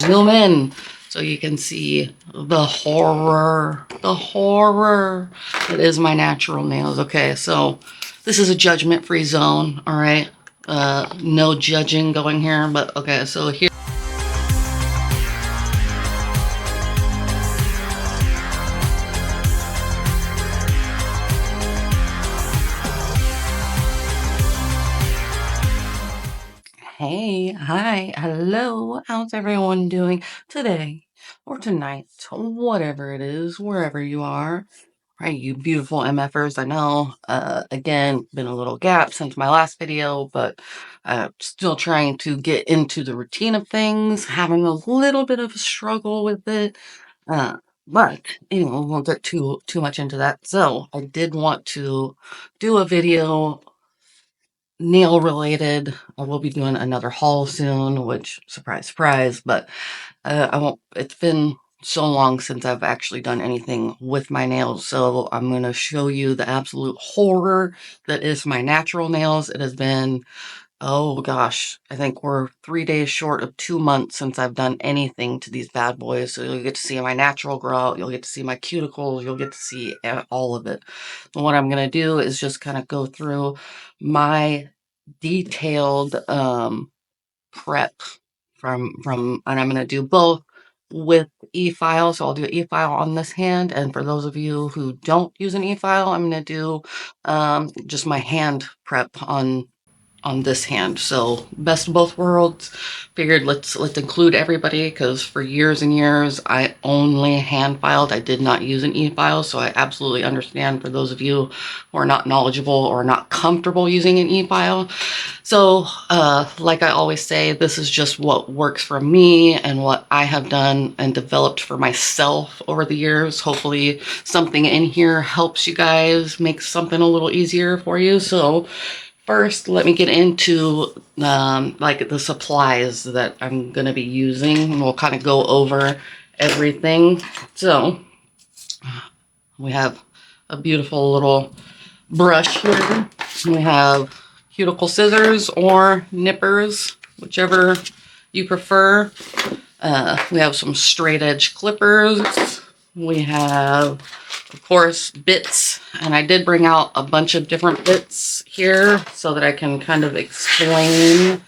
zoom in so you can see the horror that is my natural nails. Okay, so this is a judgment-free zone, all right? No judging going here, but okay, so here. Hey, hi, hello, how's everyone doing today or tonight, whatever it is, wherever you are, right, you beautiful MFers. I know, again, been a little gap since my last video, but still trying to get into the routine of things, having a little bit of a struggle with it, but anyway, we won't get too much into that. So I did want to do a video nail related. I will be doing another haul soon, which surprise surprise, but I won't. It's been so long since I've actually done anything with my nails, so I'm going to show you the absolute horror that is my natural nails. It has been, oh gosh, I think we're 3 days short of 2 months since I've done anything to these bad boys. So you'll get to see my natural grow out, you'll get to see my cuticles, you'll get to see all of it. And what I'm going to do is just kind of go through my detailed prep from and I'm going to do both with efile. So I'll do efile on this hand, and for those of you who don't use an efile, I'm going to do just my hand prep on this hand. So best of both worlds. Figured let's include everybody, because for years and years I only hand filed. I did not use an e-file, so I absolutely understand for those of you who are not knowledgeable or not comfortable using an e-file. So like I always say, this is just what works for me and what I have done and developed for myself over the years. Hopefully something in here helps you guys, make something a little easier for you. So first, let me get into like the supplies that I'm going to be using, and we'll kind of go over everything. So we have a beautiful little brush here. We have cuticle scissors or nippers, whichever you prefer. We have some straight edge clippers. We have, of course, bits, and I did bring out a bunch of different bits here so that I can kind of explain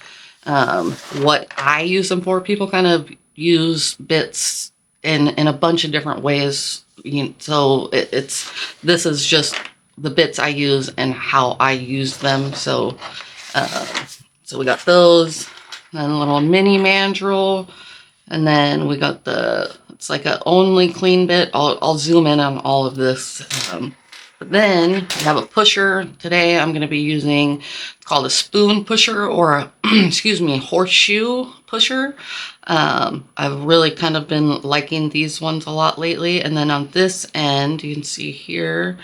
what I use them for. People kind of use bits in a bunch of different ways, so this is just the bits I use and how I use them. So so we got those, and a little mini mandrel, and then we got it's like a only clean bit. I'll zoom in on all of this. But then we have a pusher. Today I'm going to be using, it's called a spoon pusher, or a, excuse me, horseshoe pusher. I've really kind of been liking these ones a lot lately. And then on this end, you can see here,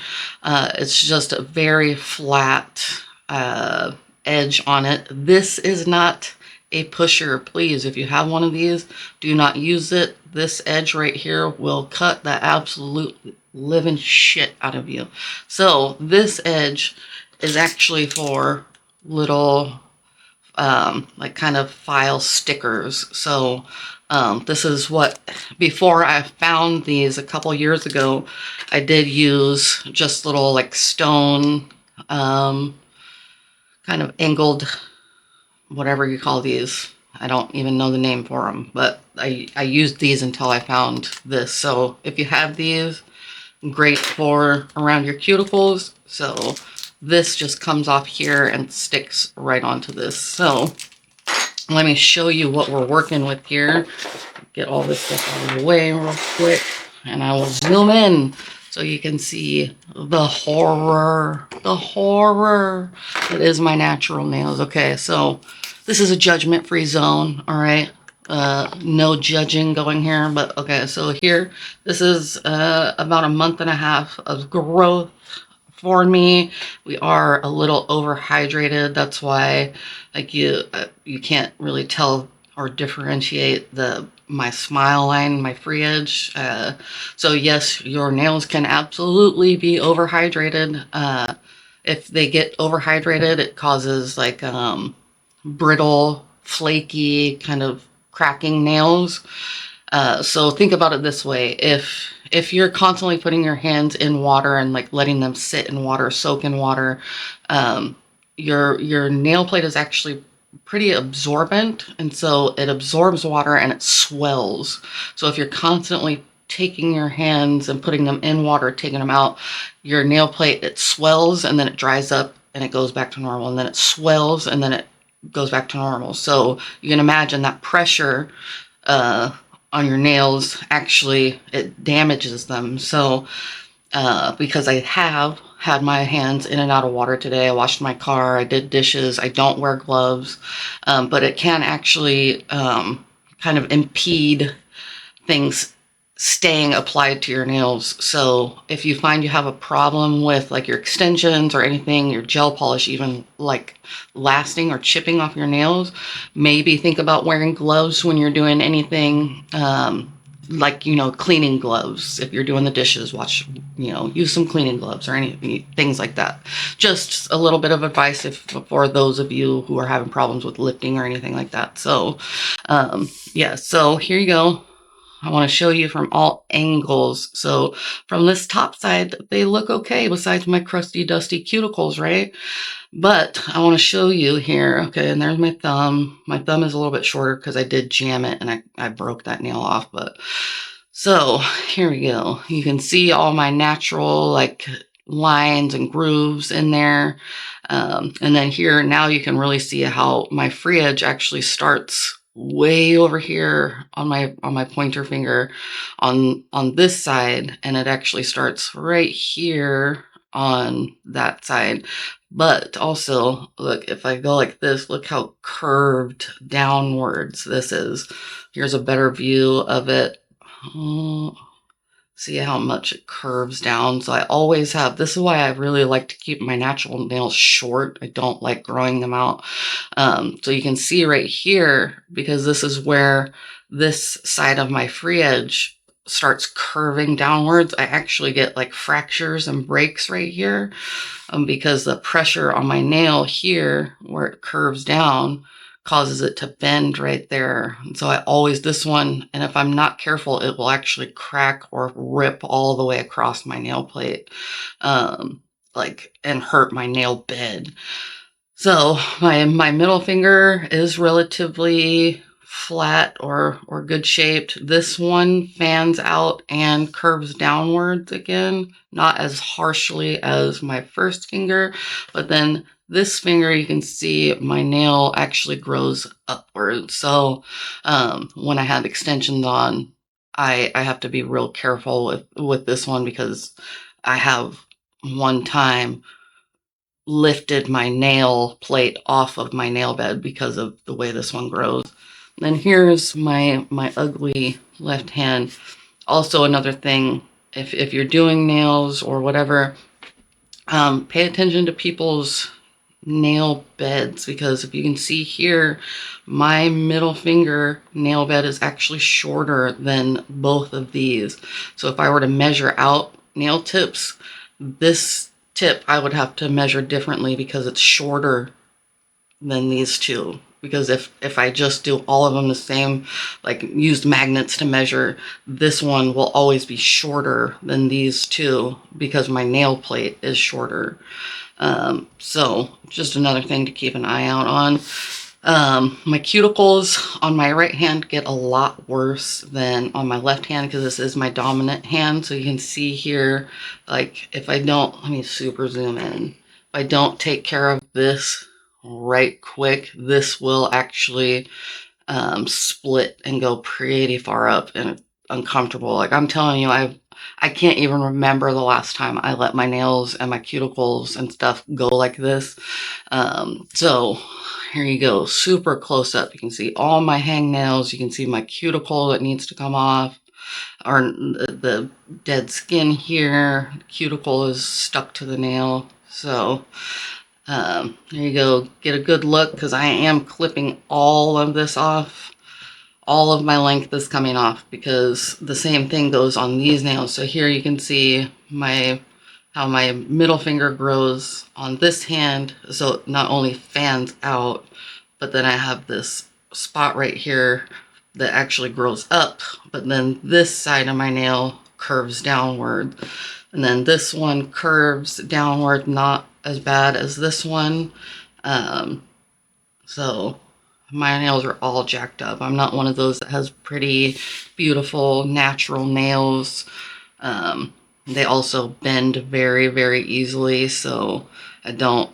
it's just a very flat edge on it. This is not a pusher. Please, if you have one of these, do not use it. This edge right here will cut the absolute living shit out of you. So this edge is actually for little like kind of file stickers. So this is what, before I found these a couple years ago, I did use just little like stone kind of angled, whatever you call these. I don't even know the name for them, but I used these until I found this. So if you have these, great for around your cuticles. So this just comes off here and sticks right onto this. So let me show you what we're working with here. Get all this stuff out of the way real quick, and I will zoom in so you can see the horror that is my natural nails. Okay, so this is a judgment-free zone, all right? No judging going here, but okay, so here, this is about a month and a half of growth for me. We are a little overhydrated. That's why, like, you can't really tell or differentiate my smile line, my free edge. So yes, your nails can absolutely be overhydrated. If they get overhydrated, it causes like brittle, flaky, kind of cracking nails. So think about it this way. If you're constantly putting your hands in water and like letting them sit in water, soak in water, your nail plate is actually pretty absorbent, and so it absorbs water and it swells. So if you're constantly taking your hands and putting them in water, taking them out, your nail plate, it swells and then it dries up and it goes back to normal, and then it swells and then it goes back to normal. So you can imagine that pressure on your nails, actually it damages them. So because I have had my hands in and out of water today, I washed my car, I did dishes, I don't wear gloves, but it can actually kind of impede things staying applied to your nails. So if you find you have a problem with like your extensions or anything, your gel polish even like lasting or chipping off your nails, maybe think about wearing gloves when you're doing anything, like, you know, cleaning gloves. If you're doing the dishes, use some cleaning gloves or any things like that. Just a little bit of advice for those of you who are having problems with lifting or anything like that. So yeah, so here you go. I want to show you from all angles. So from this top side, they look okay besides my crusty, dusty cuticles, right? But I want to show you here. Okay, and there's my thumb. My thumb is a little bit shorter because I did jam it and I broke that nail off. But so here we go. You can see all my natural like lines and grooves in there. And then here, now you can really see how my free edge actually starts way over here on my pointer finger on this side, and it actually starts right here on that side. But also, look, if I go like this, look how curved downwards this is. Here's a better view of it. See how much it curves down. So I always have, this is why I really like to keep my natural nails short. I don't like growing them out. So you can see right here, because this is where this side of my free edge starts curving downwards, I actually get like fractures and breaks right here, because the pressure on my nail here where it curves down causes it to bend right there. And so I always, this one, and if I'm not careful, it will actually crack or rip all the way across my nail plate, and hurt my nail bed. So my middle finger is relatively flat or good shaped. This one fans out and curves downwards again, not as harshly as my first finger, but then this finger, you can see my nail actually grows upward. So when I have extensions on, I have to be real careful with this one, because I have one time lifted my nail plate off of my nail bed because of the way this one grows. Then here's my ugly left hand. Also another thing, if you're doing nails or whatever, pay attention to people's nail beds, because if you can see here, my middle finger nail bed is actually shorter than both of these. So if I were to measure out nail tips, this tip I would have to measure differently because it's shorter than these two. Because if I just do all of them the same, like used magnets to measure, this one will always be shorter than these two because my nail plate is shorter. So just another thing to keep an eye out on. My cuticles on my right hand get a lot worse than on my left hand because this is my dominant hand. So you can see here, like if I don't, let me super zoom in. If I don't take care of this right quick, this will actually split and go pretty far up, and it's uncomfortable. Like I'm telling you, I can't even remember the last time I let my nails and my cuticles and stuff go like this. So here you go, super close up. You can see all my hangnails. You can see my cuticle that needs to come off, or the dead skin here. The cuticle is stuck to the nail. So there you go. Get a good look, because I am clipping all of this off. All of my length is coming off, because the same thing goes on these nails. So here you can see how my middle finger grows on this hand. So it not only fans out, but then I have this spot right here that actually grows up, but then this side of my nail curves downward. And then this one curves downward, not as bad as this one. So my nails are all jacked up. I'm not one of those that has pretty, beautiful, natural nails. They also bend very, very easily, so I don't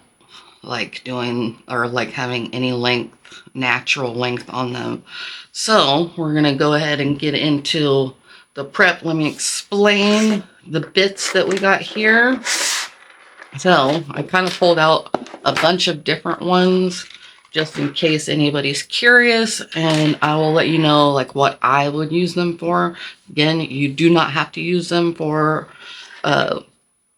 like doing or like having any length, natural length on them. So we're gonna go ahead and get into the prep. Let me explain the bits that we got here. So I kind of pulled out a bunch of different ones just in case anybody's curious, and I will let you know like what I would use them for. Again, you do not have to use them for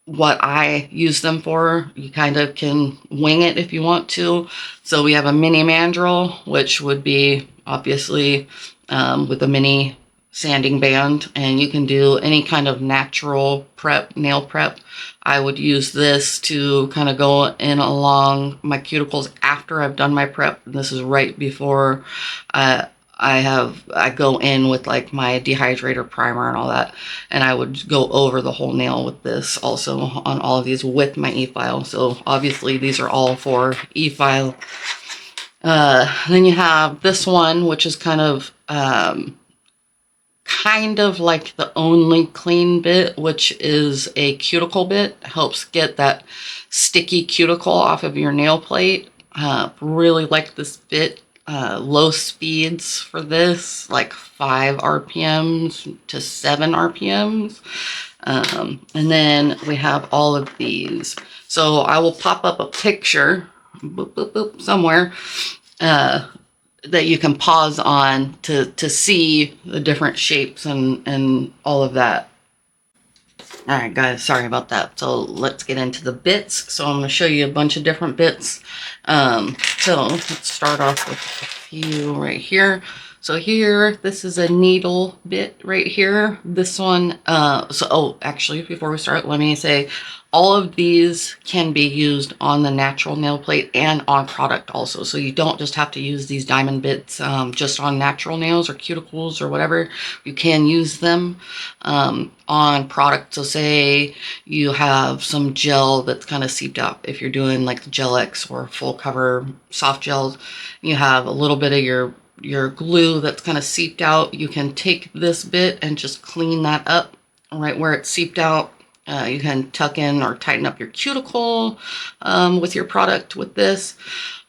what I use them for. You kind of can wing it if you want to. So we have a mini mandrel, which would be obviously with a mini sanding band, and you can do any kind of natural prep, nail prep. I would use this to kind of go in along my cuticles after I've done my prep. This is right before I go in with like my dehydrator primer and all that, and I would go over the whole nail with this also on all of these with my efile. So obviously these are all for efile. Then you have this one, which is kind of like the only clean bit, which is a cuticle bit. Helps get that sticky cuticle off of your nail plate. Really like this bit. Low speeds for this, like 5 RPMs to 7 RPMs. And then we have all of these. So I will pop up a picture boop, boop, boop, somewhere that you can pause on to see the different shapes and all of that. All right, guys, sorry about that. So let's get into the bits. So I'm going to show you a bunch of different bits. So let's start off with a few right here. So here, this is a needle bit right here. This one, actually, before we start, let me say all of these can be used on the natural nail plate and on product also. So you don't just have to use these diamond bits just on natural nails or cuticles or whatever. You can use them on product. So say you have some gel that's kind of seeped out. If you're doing like Gel X or full cover soft gels, you have a little bit of your glue that's kind of seeped out. You can take this bit and just clean that up right where it's seeped out. You can tuck in or tighten up your cuticle with your product with this.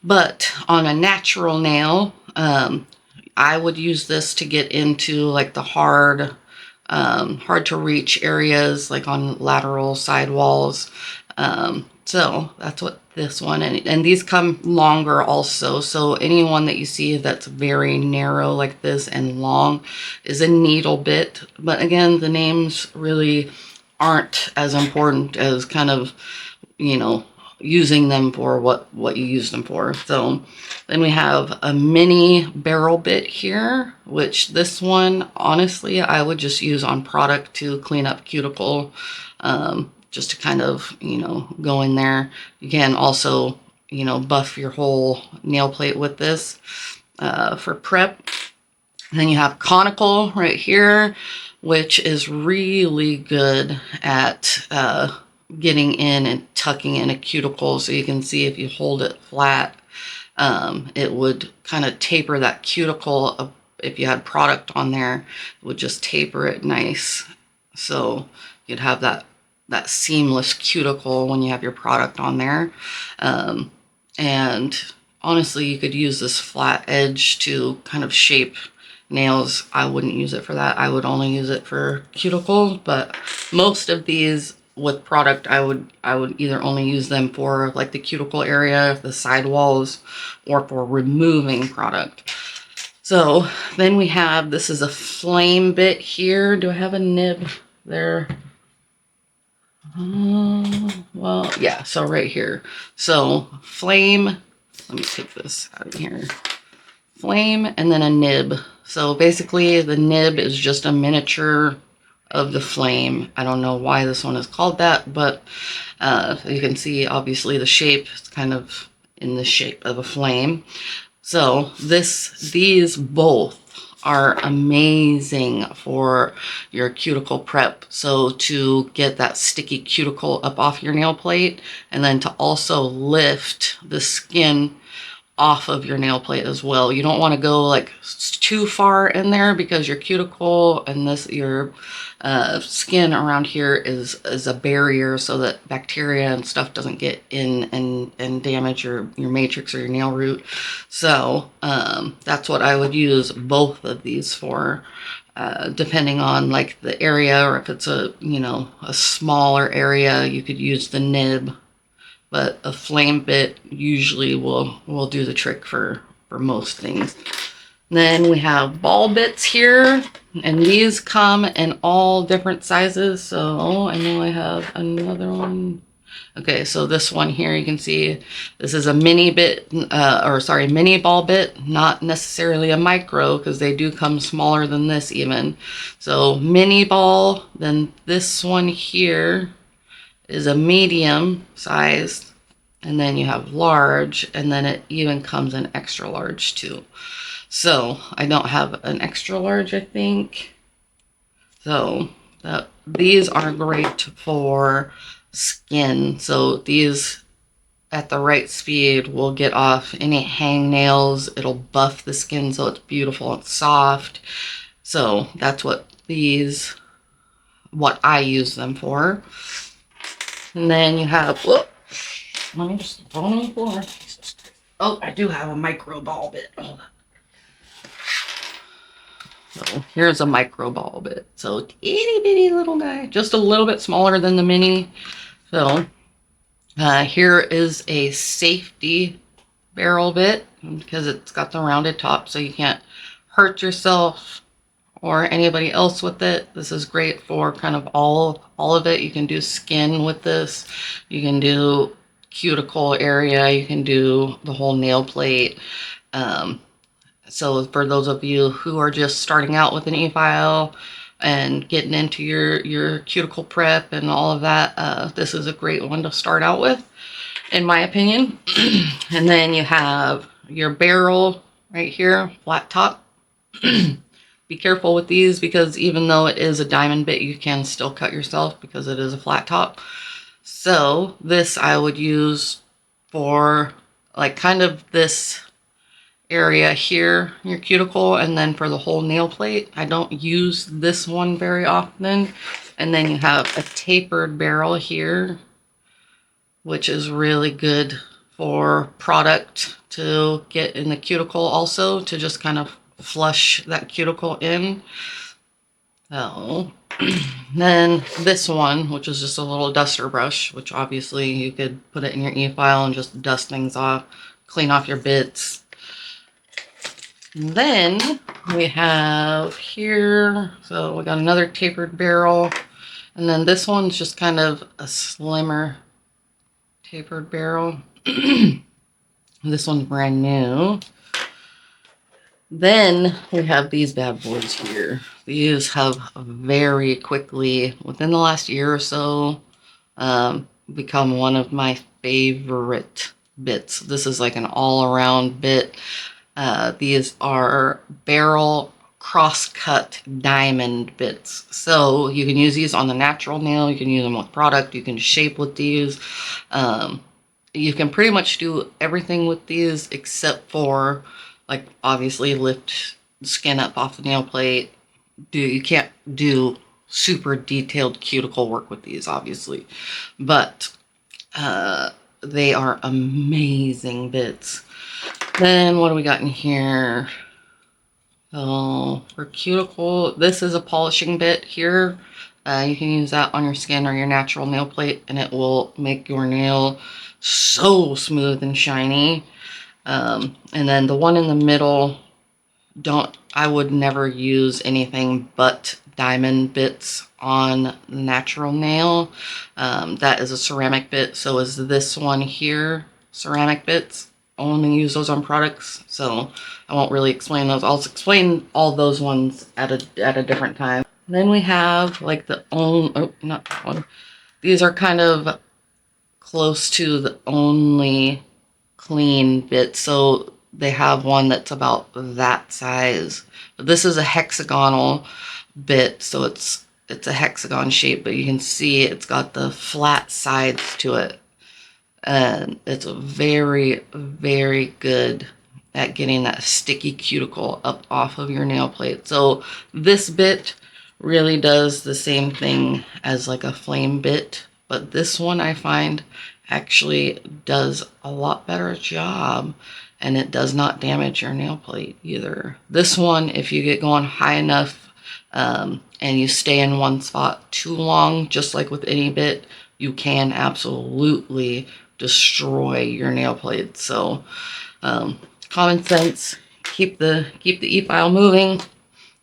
But on a natural nail, I would use this to get into like the hard to reach areas, like on lateral sidewalls. So that's what this one, and these come longer also. So anyone that you see that's very narrow like this and long is a needle bit. But again, the names really aren't as important as kind of, you know, using them for what you use them for. So then we have a mini barrel bit here, which this one, honestly, I would just use on product to clean up cuticle, just to kind of, you know, go in there. You can also, you know, buff your whole nail plate with this for prep. And then you have conical right here, which is really good at getting in and tucking in a cuticle. So you can see if you hold it flat, it would kind of taper that cuticle. If you had product on there, it would just taper it nice. So you'd have that seamless cuticle when you have your product on there. And honestly, you could use this flat edge to kind of shape nails. I wouldn't use it for that. I would only use it for cuticles, but most of these with product, I would either only use them for like the cuticle area, the sidewalls, or for removing product. So then we have, this is a flame bit here. Do I have a nib there? Well, yeah, so right here. So flame, let me take this out of here. Flame and then a nib. So basically the nib is just a miniature of the flame. I don't know why this one is called that, but you can see obviously the shape is kind of in the shape of a flame. So these both are amazing for your cuticle prep. So to get that sticky cuticle up off your nail plate, and then to also lift the skin off of your nail plate as well. You don't want to go like too far in there, because your cuticle and your skin around here is a barrier, so that bacteria and stuff doesn't get in and damage your matrix or your nail root. So that's what I would use both of these for. Depending on like the area, or if it's a smaller area, you could use the nib. But a flame bit usually will do the trick for most things. Then we have ball bits here, and these come in all different sizes. So I know I have another one. Okay, so this one here, you can see this is a mini bit, mini ball bit, not necessarily a micro, because they do come smaller than this even. So mini ball. Then this one here is a medium size, and then you have large, and then it even comes in extra large too. So I don't have an extra large, I think. So these are great for skin. So these at the right speed will get off any hangnails. It'll buff the skin so it's beautiful and soft. So that's what I use them for. And then you have, whoop, let me just throw on the floor. Oh, I do have a micro ball bit. Hold on. So here's a micro ball bit. So itty bitty little guy, just a little bit smaller than the mini. So here is a safety barrel bit, because it's got the rounded top, so you can't hurt yourself or anybody else with it. This is great for kind of all of it. You can do skin with this. You can do cuticle area. You can do the whole nail plate. So for those of you who are just starting out with an efile and getting into your cuticle prep and all of that, this is a great one to start out with, in my opinion. And then you have your barrel right here, flat top. Be careful with these, because even though it is a diamond bit, you can still cut yourself because it is a flat top. So this I would use for like kind of this area here, your cuticle, and then for the whole nail plate. I don't use this one very often. And then you have a tapered barrel here, which is really good for product to get in the cuticle also, to just kind of flush that cuticle in. So then this one, which is just a little duster brush, which obviously you could put it in your efile and just dust things off, clean off your bits. Then we have here, so we got another tapered barrel, and then this one's just kind of a slimmer tapered barrel. This one's brand new. Then we have these bad boys here. These have very quickly, within the last year or so, become one of my favorite bits. This is like an all-around bit. These are barrel cross-cut diamond bits. So you can use these on the natural nail. You can use them with product. You can shape with these. You can pretty much do everything with these except for, like, obviously lift the skin up off the nail plate. You can't do super detailed cuticle work with these, obviously. But they are amazing bits. Then what do we got in here? So for cuticle, this is a polishing bit here. You can use that on your skin or your natural nail plate, and it will make your nail so smooth and shiny. And then the one in the middle, I would never use anything but diamond bits on the natural nail. That is a ceramic bit. So is this one here, ceramic bits. Only use those on products, so I won't really explain those. I'll explain all those ones at a different time. Then we have like not that one. These are kind of close to the only clean bit. So they have one that's about that size. But this is a hexagonal bit, so it's a hexagon shape, but you can see it's got the flat sides to it. And it's very, very good at getting that sticky cuticle up off of your nail plate. So this bit really does the same thing as like a flame bit, but this one I find actually does a lot better job, and it does not damage your nail plate either. This one, if you get going high enough and you stay in one spot too long, just like with any bit, you can absolutely destroy your nail plate. So common sense, keep the efile moving.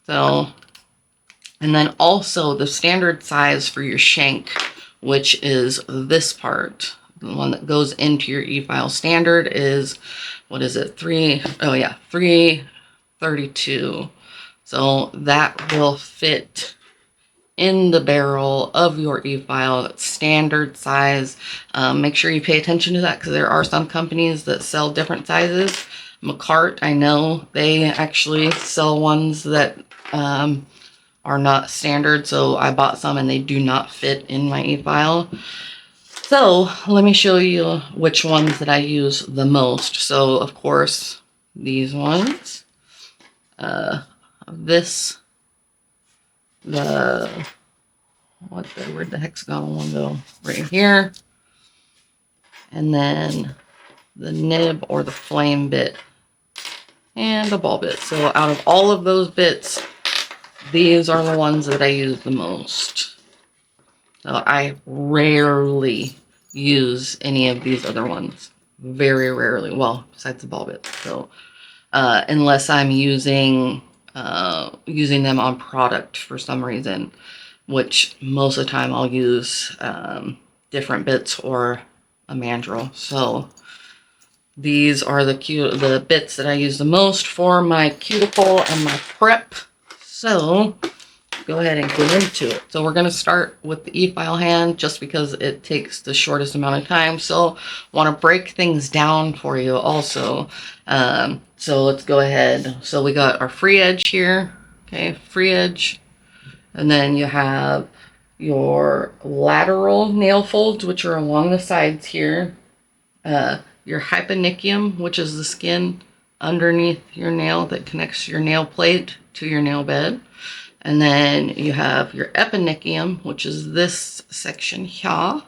So, and then also the standard size for your shank, which is this part, the one that goes into your efile standard, is, what is it, 332. So that will fit in the barrel of your efile, standard size. Make sure you pay attention to that, because there are some companies that sell different sizes. McCart, I know they actually sell ones that are not standard, so I bought some and they do not fit in my efile. So let me show you which ones that I use the most. So of course these ones, where'd the hexagonal one go? Right here. And then the nib or the flame bit and the ball bit. So out of all of those bits, these are the ones that I use the most. So I rarely use any of these other ones. Very rarely. Well, besides the ball bit. So unless I'm using them on product for some reason, which most of the time I'll use different bits or a mandrel. So these are the bits that I use the most for my cuticle and my prep. So go ahead and get into it. So we're going to start with the efile hand, just because it takes the shortest amount of time. So want to break things down for you also. So let's go ahead. So we got our free edge here. Okay, free edge. And then you have your lateral nail folds, which are along the sides here. Your hyponychium, which is the skin underneath your nail that connects your nail plate to your nail bed. And then you have your eponychium, which is this section here.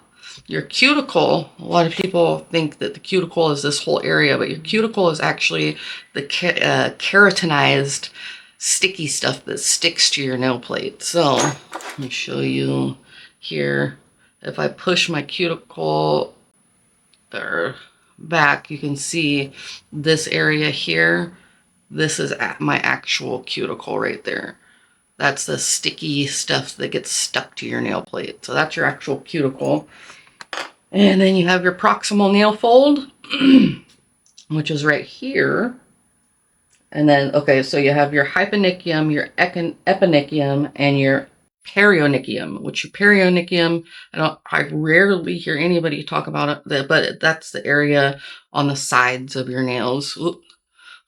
Your cuticle, a lot of people think that the cuticle is this whole area, but your cuticle is actually the keratinized sticky stuff that sticks to your nail plate. So let me show you here. If I push my cuticle back, you can see this area here. This is my actual cuticle right there. That's the sticky stuff that gets stuck to your nail plate. So that's your actual cuticle. And then you have your proximal nail fold, which is right here. And then, okay, so you have your hyponychium, your eponychium, and your perionychium, which your perionychium, I rarely hear anybody talk about it, but that's the area on the sides of your nails.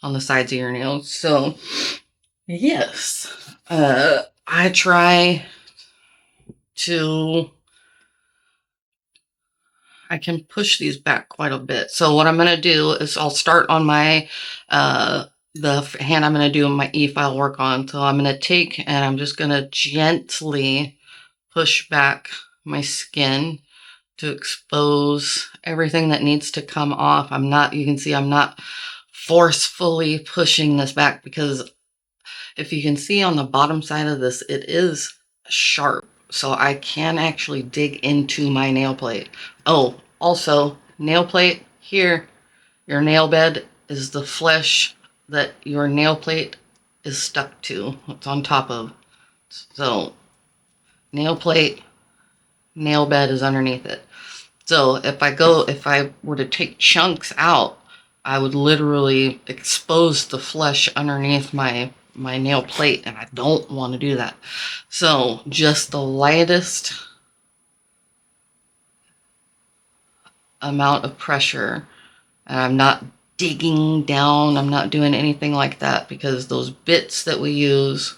On the sides of your nails. So yes, I try to, I can push these back quite a bit. So what I'm going to do is I'll start on my, the hand I'm going to do my efile work on. So I'm going to take and I'm just going to gently push back my skin to expose everything that needs to come off. You can see I'm not forcefully pushing this back, because if you can see on the bottom side of this, it is sharp. So I can actually dig into my nail plate. Oh, also, nail plate here, your nail bed is the flesh that your nail plate is stuck to. It's on top of. So nail plate, nail bed is underneath it. So if I were to take chunks out, I would literally expose the flesh underneath my nail plate, and I don't want to do that. So just the lightest amount of pressure, and I'm not digging down. I'm not doing anything like that because those bits that we use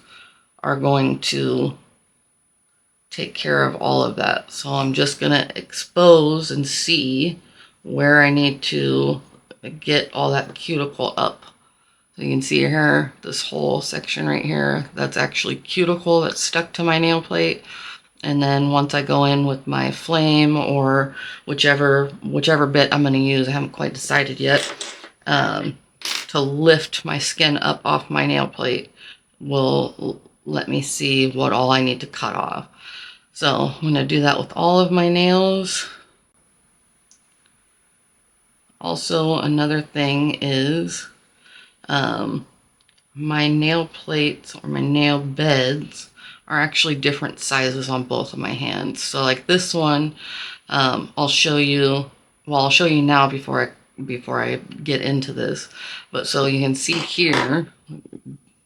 are going to take care of all of that. So I'm just going to expose and see where I need to get all that cuticle up. So you can see here, this whole section right here, that's actually cuticle that's stuck to my nail plate. And then once I go in with my flame or whichever bit I'm going to use, I haven't quite decided yet, to lift my skin up off my nail plate will let me see what all I need to cut off. So I'm going to do that with all of my nails. Also, another thing is my nail plates or my nail beds are actually different sizes on both of my hands. So like this one, I'll show you, well, I'll show you now before I get into this. But so you can see here,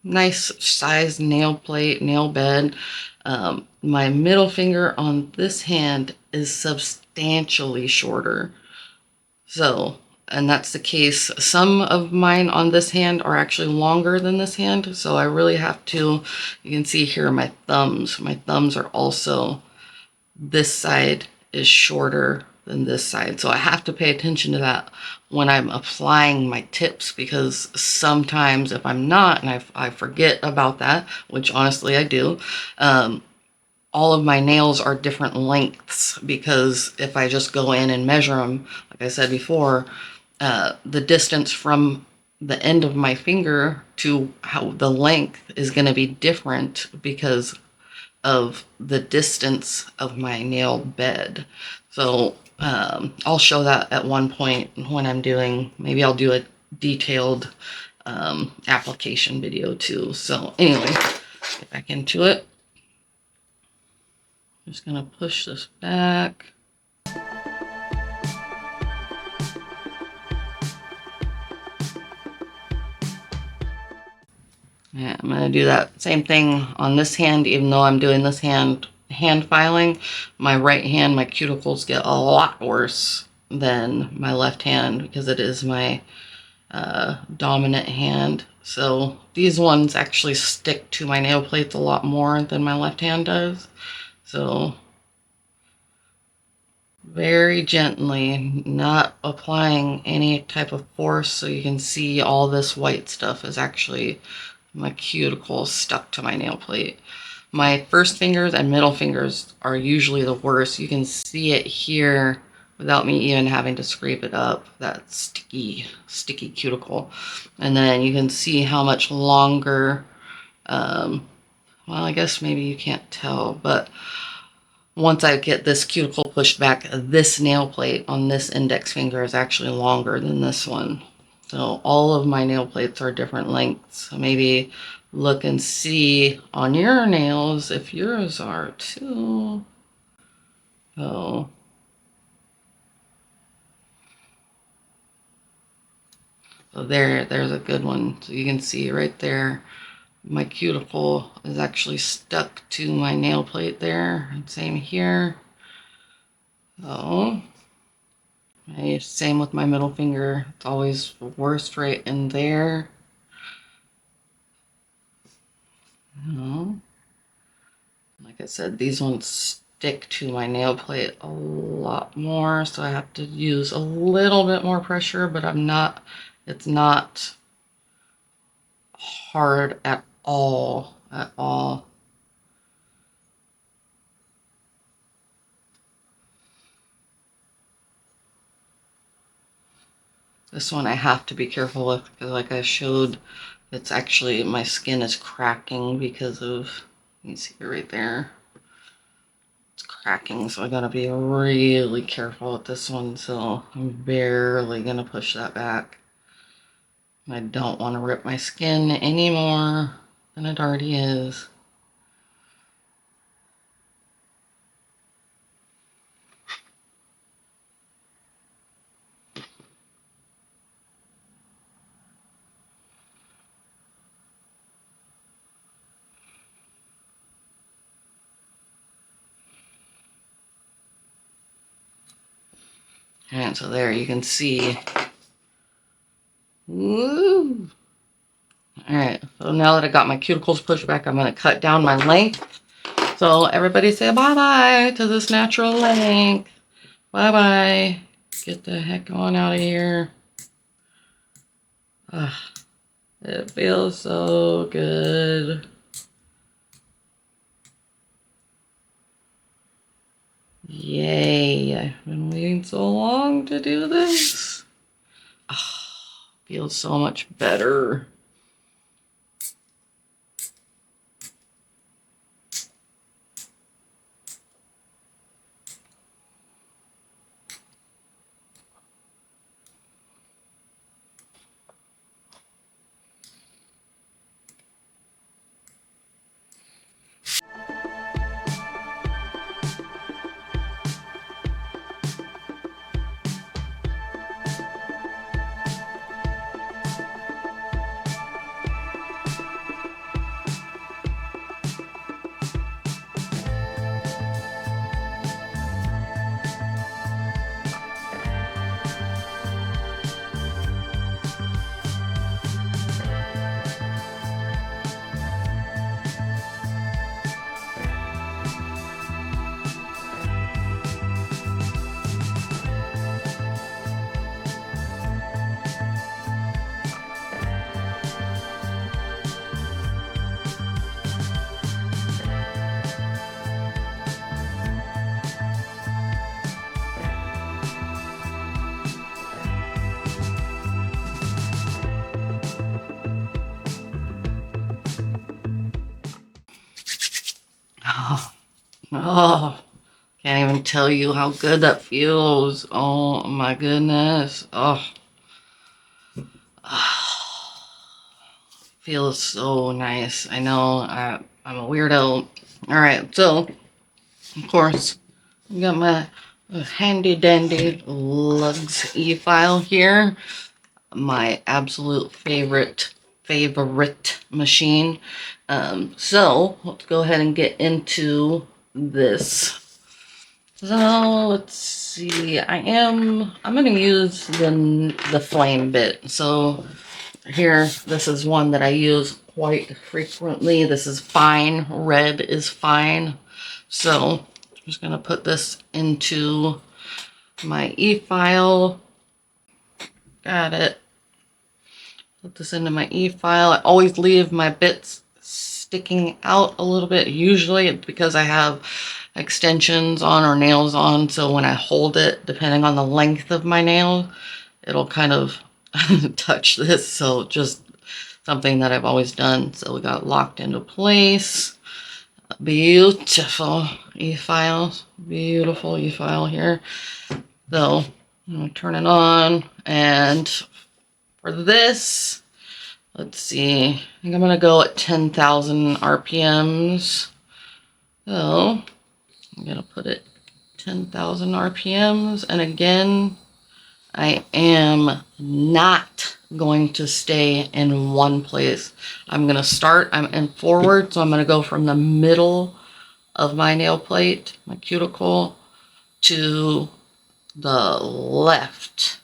nice sized nail plate, nail bed. My middle finger on this hand is substantially shorter. So, and that's the case. Some of mine on this hand are actually longer than this hand. So I really have to, you can see here my thumbs. My thumbs are also, this side is shorter than this side. So I have to pay attention to that when I'm applying my tips, because sometimes if I'm not, and I forget about that, which honestly I do, all of my nails are different lengths, because if I just go in and measure them, like I said before, the distance from the end of my finger to how the length is going to be different because of the distance of my nail bed. So I'll show that at one point when I'm doing, maybe I'll do a detailed application video too. So anyway, get back into it. I'm just gonna push this back. Yeah, I'm gonna do that same thing on this hand, even though I'm doing this hand filing. My right hand, my cuticles get a lot worse than my left hand because it is my dominant hand. So these ones actually stick to my nail plates a lot more than my left hand does. So very gently, not applying any type of force, so you can see all this white stuff is actually my cuticles stuck to my nail plate. My first fingers and middle fingers are usually the worst. You can see it here without me even having to scrape it up, that sticky cuticle. And then you can see how much longer, well, I guess maybe you can't tell, but once I get this cuticle pushed back, this nail plate on this index finger is actually longer than this one. So all of my nail plates are different lengths. So maybe look and see on your nails if yours are too. So there's a good one. So you can see right there, my cuticle is actually stuck to my nail plate there. And same here. So same with my middle finger. It's always the worst right in there. Like I said, these ones stick to my nail plate a lot more, so I have to use a little bit more pressure, but it's not hard at all, This one I have to be careful with because, like I showed, it's actually, my skin is cracking because of, you can see it right there. It's cracking, so I gotta be really careful with this one. So I'm barely gonna push that back. I don't want to rip my skin any more than it already is. And so there you can see Ooh. All right, so now that I got my cuticles pushed back, I'm going to cut down my length. So everybody say bye-bye to this natural length. Bye-bye. Get the heck on out of here. It feels so good. Yay, I've been waiting so long to do this. Feels so much better. Oh, can't even tell you how good that feels. Oh my goodness. Oh, feels so nice. I know I'm a weirdo. All right, so of course I got my handy dandy lugs efile here. My absolute favorite machine. So let's go ahead and get into this. So let's see. I'm gonna use the flame bit. So here, this is one that I use quite frequently. This is fine. Red is fine. So I'm just gonna put this into my efile. Got it. Put this into my efile. I always leave my bits sticking out a little bit. Usually it's because I have extensions on or nails on, so when I hold it, depending on the length of my nail, it'll kind of touch this. So just something that I've always done. So we got locked into place. Beautiful efile. Beautiful efile here. So I'm gonna turn it on, and for this, let's see, I think I'm gonna go at 10,000 RPMs. So I'm gonna put it 10,000 RPMs, and again, I am not going to stay in one place. I'm gonna start, I'm in forward, so I'm gonna go from the middle of my nail plate, my cuticle, to the left.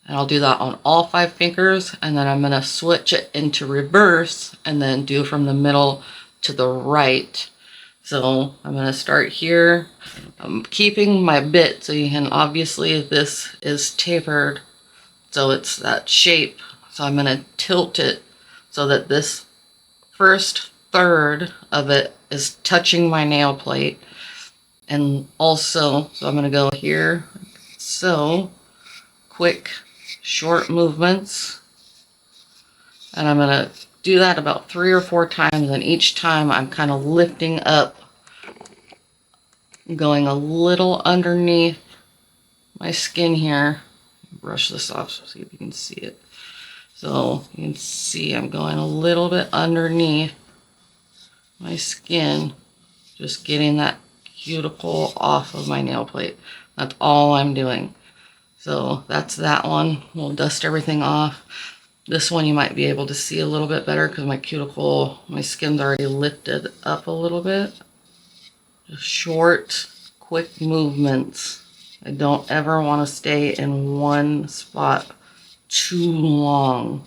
And I'll do that on all 5 fingers, and then I'm gonna switch it into reverse and then do from the middle to the right. So I'm gonna start here. I'm keeping my bit, so you can obviously, this is tapered, so it's that shape. So I'm gonna tilt it so that this first third of it is touching my nail plate. And also, so I'm gonna go here. So quick, short movements. And I'm gonna do that about 3 or 4 times, and each time I'm kind of lifting up, going a little underneath my skin here. Brush this off so see if you can see it. So you can see I'm going a little bit underneath my skin, just getting that cuticle off of my nail plate. That's all I'm doing. So that's that one. We'll dust everything off. This one you might be able to see a little bit better because my cuticle, my skin's already lifted up a little bit. Just short, quick movements. I don't ever want to stay in one spot too long.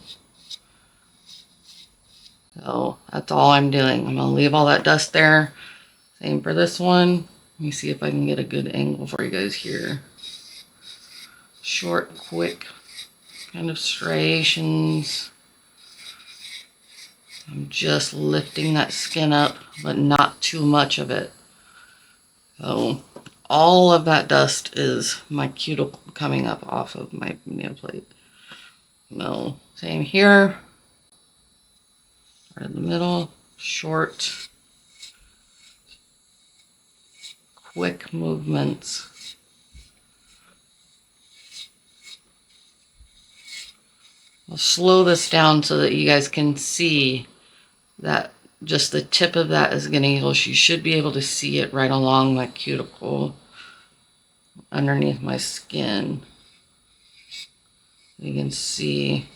So that's all I'm doing. I'm gonna leave all that dust there. Same for this one. Let me see if I can get a good angle for you guys here. Short, quick kind of striations. I'm just lifting that skin up, but not too much of it. So all of that dust is my cuticle coming up off of my nail plate. No, same here. Right in the middle, short, quick movements. I'll slow this down so that you guys can see that just the tip of that is getting close. You should be able to see it right along my cuticle underneath my skin. You can see.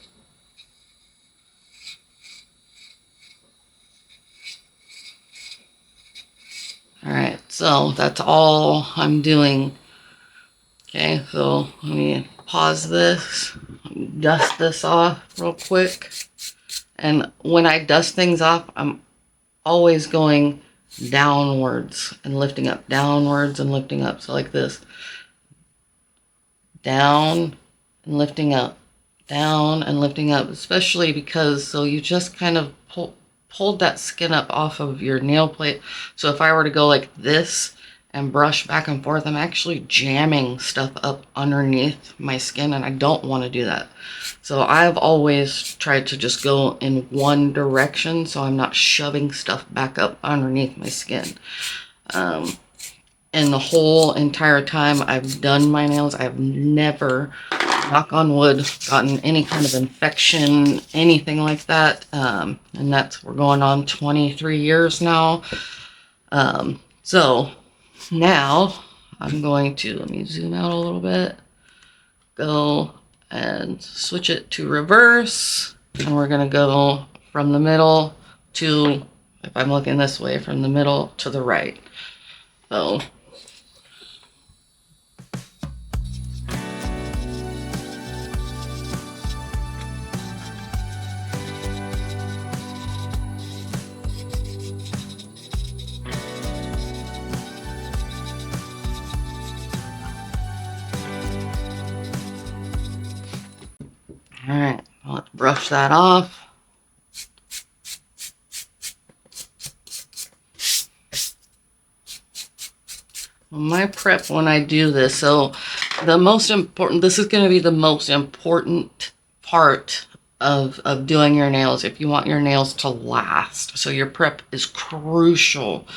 All right, so that's all I'm doing. Okay, so let me pause this, dust this off real quick. And when I dust things off, I'm always going downwards and lifting up, downwards and lifting up. So like this, down and lifting up, down and lifting up, especially because, so you just kind of pulled that skin up off of your nail plate. So if I were to go like this and brush back and forth, I'm actually jamming stuff up underneath my skin, and I don't want to do that. So I've always tried to just go in one direction so I'm not shoving stuff back up underneath my skin. And the whole entire time I've done my nails, I've never, knock on wood, gotten any kind of infection, anything like that. And we're going on 23 years now. So now I'm going to, let me zoom out a little bit, go and switch it to reverse. And we're going to go from the middle to, if I'm looking this way, from the middle to the right. So all right, let's brush that off. My prep when I do this, so the most important, this is going to be the most important part of doing your nails if you want your nails to last. So your prep is crucial,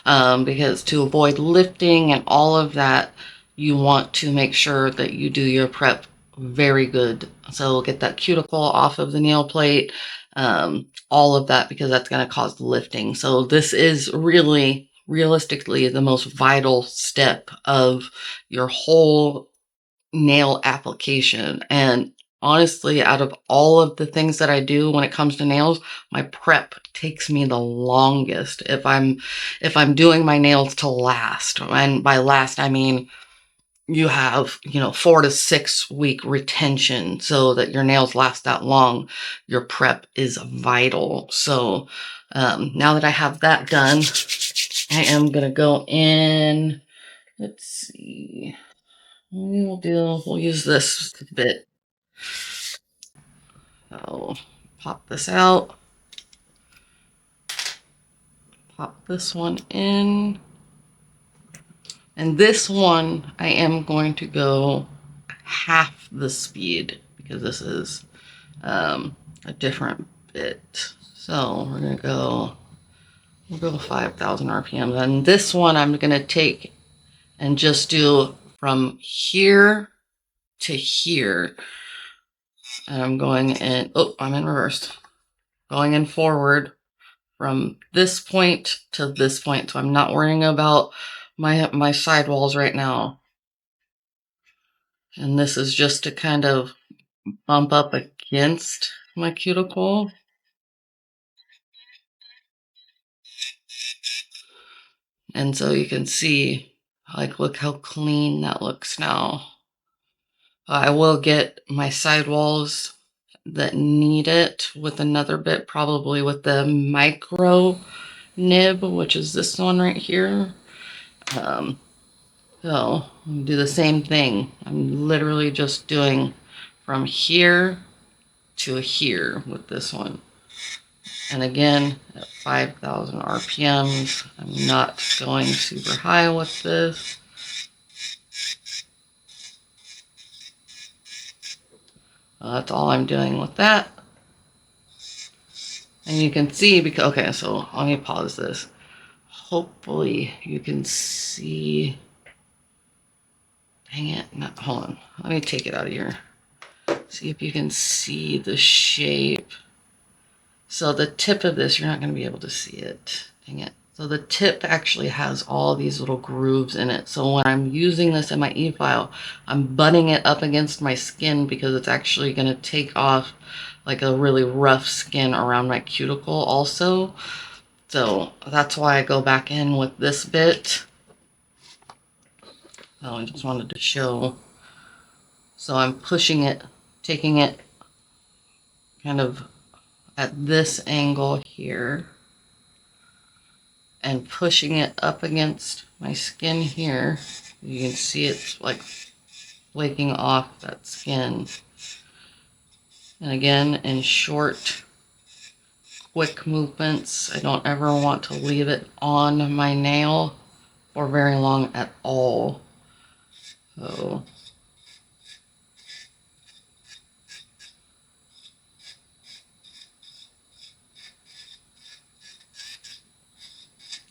because to avoid lifting and all of that, you want to make sure that you do your prep very good. So get that cuticle off of the nail plate, all of that, because that's going to cause lifting. So this is really realistically the most vital step of your whole nail application. And honestly, out of all of the things that I do when it comes to nails, my prep takes me the longest if I'm doing my nails to last. And by last I mean you have, 4 to 6 week retention so that your nails last that long. Your prep is vital. So now that I have that done, I am going to go in. Let's see. We'll use this bit. So pop this out. Pop this one in. And this one, I am going to go half the speed because this is a different bit. So we're going to go, we'll go 5,000 RPM. And this one I'm going to take and just do from here to here. And I'm going in, oh, I'm in reverse. Going in forward from this point to this point. So I'm not worrying about my sidewalls right now. And this is just to kind of bump up against my cuticle. And so you can see, like, look how clean that looks now. I will get my sidewalls that need it with another bit, probably with the micro nib, which is this one right here. So I'll do the same thing. I'm literally just doing from here to here with this one. And again, at 5,000 RPMs, I'm not going super high with this. That's all I'm doing with that. And you can see, because, okay, so let me pause this. Hopefully you can see, dang it, no, hold on. Let me take it out of here. See if you can see the shape. So the tip of this, you're not going to be able to see it. Dang it. So the tip actually has all these little grooves in it. So when I'm using this in my efile, I'm butting it up against my skin because it's actually going to take off like a really rough skin around my cuticle also. So that's why I go back in with this bit. So I just wanted to show. So I'm pushing it, taking it kind of at this angle here and pushing it up against my skin here. You can see it's like flaking off that skin. And again, in short, quick movements. I don't ever want to leave it on my nail for very long at all. So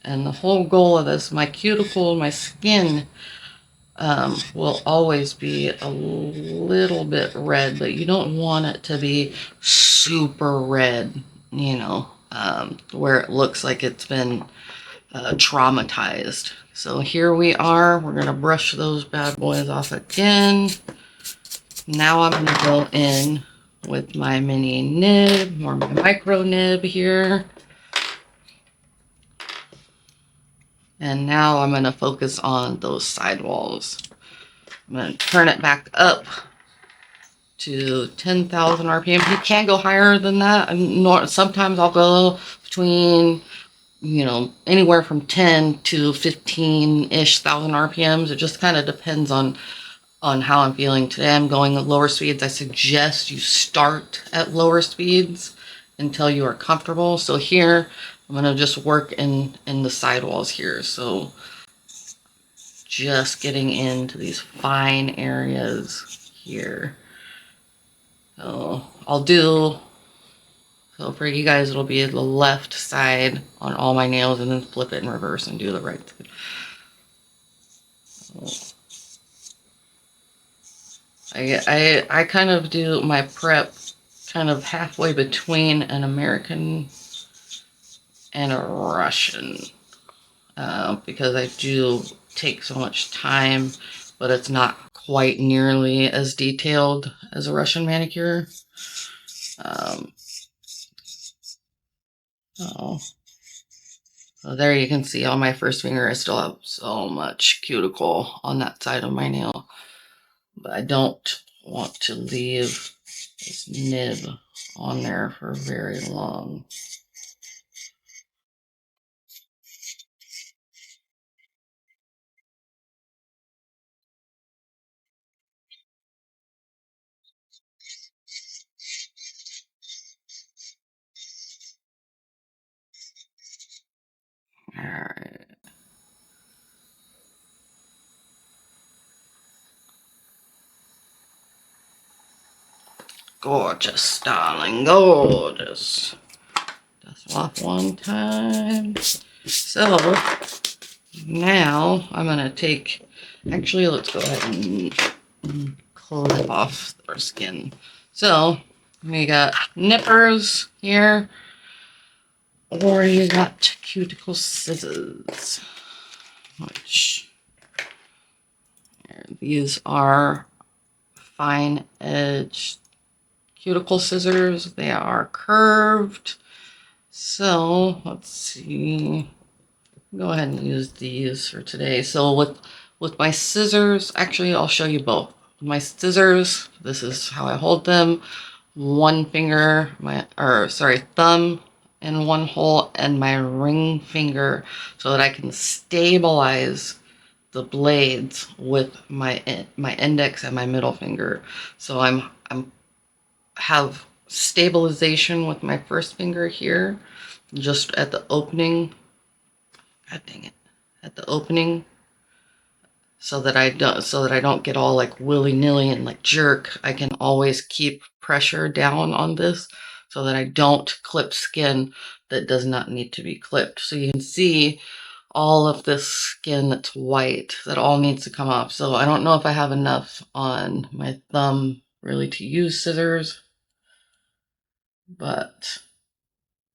and the whole goal of this, my cuticle, my skin will always be a little bit red, but you don't want it to be super red, you know, where it looks like it's been traumatized. So here we are. We're going to brush those bad boys off again. Now I'm going to go in with my mini nib or my micro nib here. And now I'm going to focus on those sidewalls. I'm going to turn it back up to 10,000 RPM. You can go higher than that. Sometimes I'll go between, you know, anywhere from 10 to 15-ish thousand RPMs. It just kind of depends on how I'm feeling. Today I'm going at lower speeds. I suggest you start at lower speeds until you are comfortable. So here, I'm going to just work in the sidewalls here. So just getting into these fine areas here. So I'll do, so for you guys, it'll be the left side on all my nails and then flip it in reverse and do the right side. I kind of do my prep kind of halfway between an American and a Russian because I do take so much time, but it's not quite nearly as detailed as a Russian manicure. So there you can see on my first finger I still have so much cuticle on that side of my nail, but I don't want to leave this nib on there for very long. All right. Gorgeous, darling, gorgeous. Dust off one time. So now I'm gonna take, actually let's go ahead and clip off our skin. So we got nippers here, or you got cuticle scissors, which these are fine edge cuticle scissors. They are curved. So let's see. Go ahead and use these for today. So with my scissors, actually I'll show you both. my scissors, this is how I hold them. One finger, thumb in one hole and my ring finger so that I can stabilize the blades with my index and my middle finger. So I'm have stabilization with my first finger here, just at the opening. God dang it. At the opening, so that I don't get all like willy-nilly and like jerk. I can always keep pressure down on this so that I don't clip skin that does not need to be clipped. So you can see all of this skin that's white that all needs to come off. So I don't know if I have enough on my thumb really to use scissors, but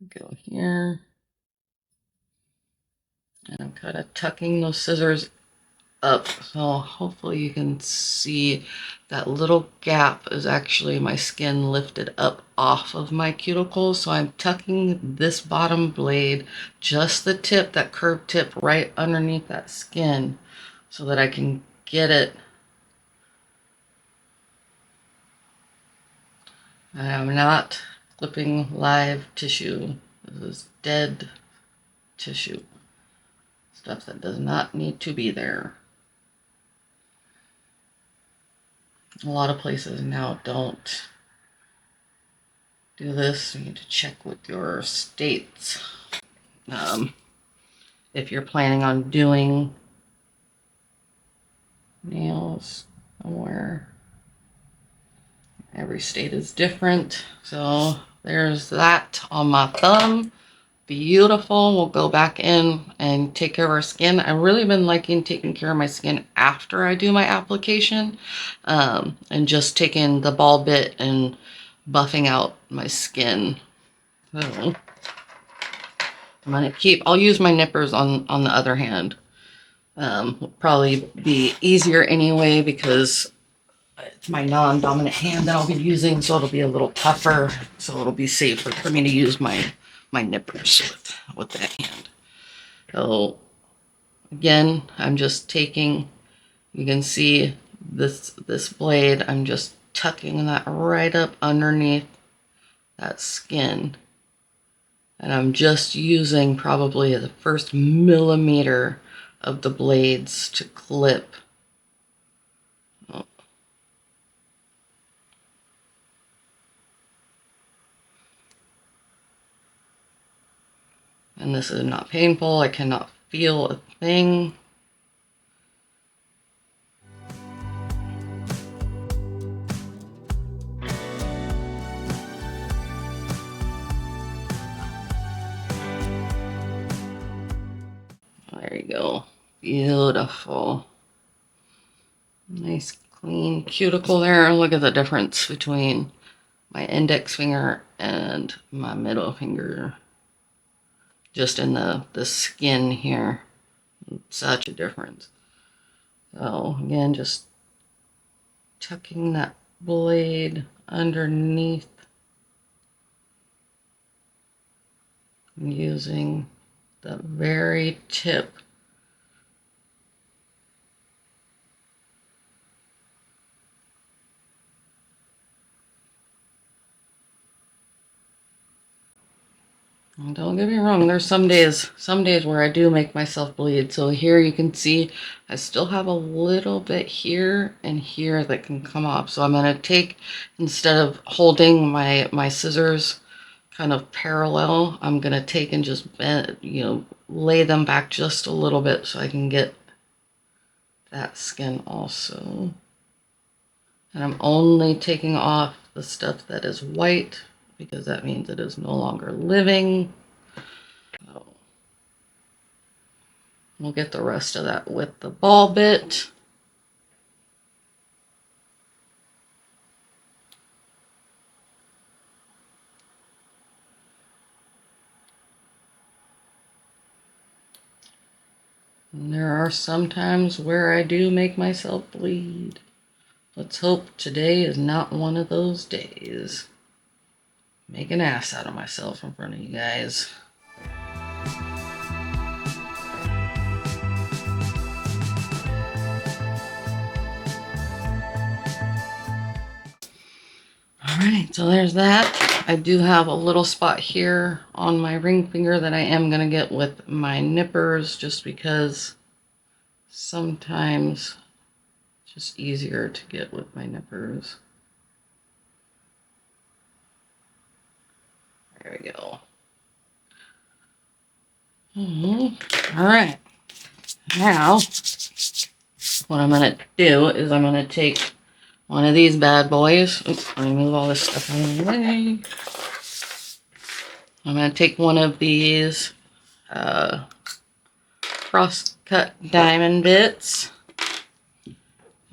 go here and I'm kind of tucking those scissors up, so hopefully you can see that little gap is actually my skin lifted up off of my cuticle. So I'm tucking this bottom blade, just the tip, that curved tip, right underneath that skin so that I can get it. I am not clipping live tissue. This is dead tissue, stuff that does not need to be there. A lot of places now don't do this. You need to check with your states. If you're planning on doing nails somewhere, every state is different. So there's that on my thumb. Beautiful. We'll go back in and take care of our skin. I've really been liking taking care of my skin after I do my application, and just taking the ball bit and buffing out my skin. So I'm gonna I'll use my nippers on the other hand. Will probably be easier anyway because it's my non-dominant hand that I'll be using, so it'll be a little tougher, so it'll be safer for me to use my nippers with that hand. So again, I'm just taking, you can see this blade, I'm just tucking that right up underneath that skin. And I'm just using probably the first millimeter of the blades to clip. Oh. And this is not painful. I cannot feel a thing. There you go. Beautiful. Nice clean cuticle there. Look at the difference between my index finger and my middle finger. Just in the skin here. Such a difference. So again, just tucking that blade underneath. Using the very tip. And don't get me wrong, there's some days where I do make myself bleed. So here you can see I still have a little bit here and here that can come off. So I'm going to take, instead of holding my scissors kind of parallel, I'm going to take and just bend, lay them back just a little bit so I can get that skin also. And I'm only taking off the stuff that is white because that means it is no longer living. So we'll get the rest of that with the ball bit. And there are some times where I do make myself bleed. Let's hope today is not one of those days. Make an ass out of myself in front of you guys. right, so there's that. I do have a little spot here on my ring finger that I am going to get with my nippers just because sometimes it's just easier to get with my nippers. There we go. All right. Now, what I'm going to do is I'm going to take one of these bad boys. Oops, let me move all this stuff out of the way. I'm going to take one of these cross-cut diamond bits.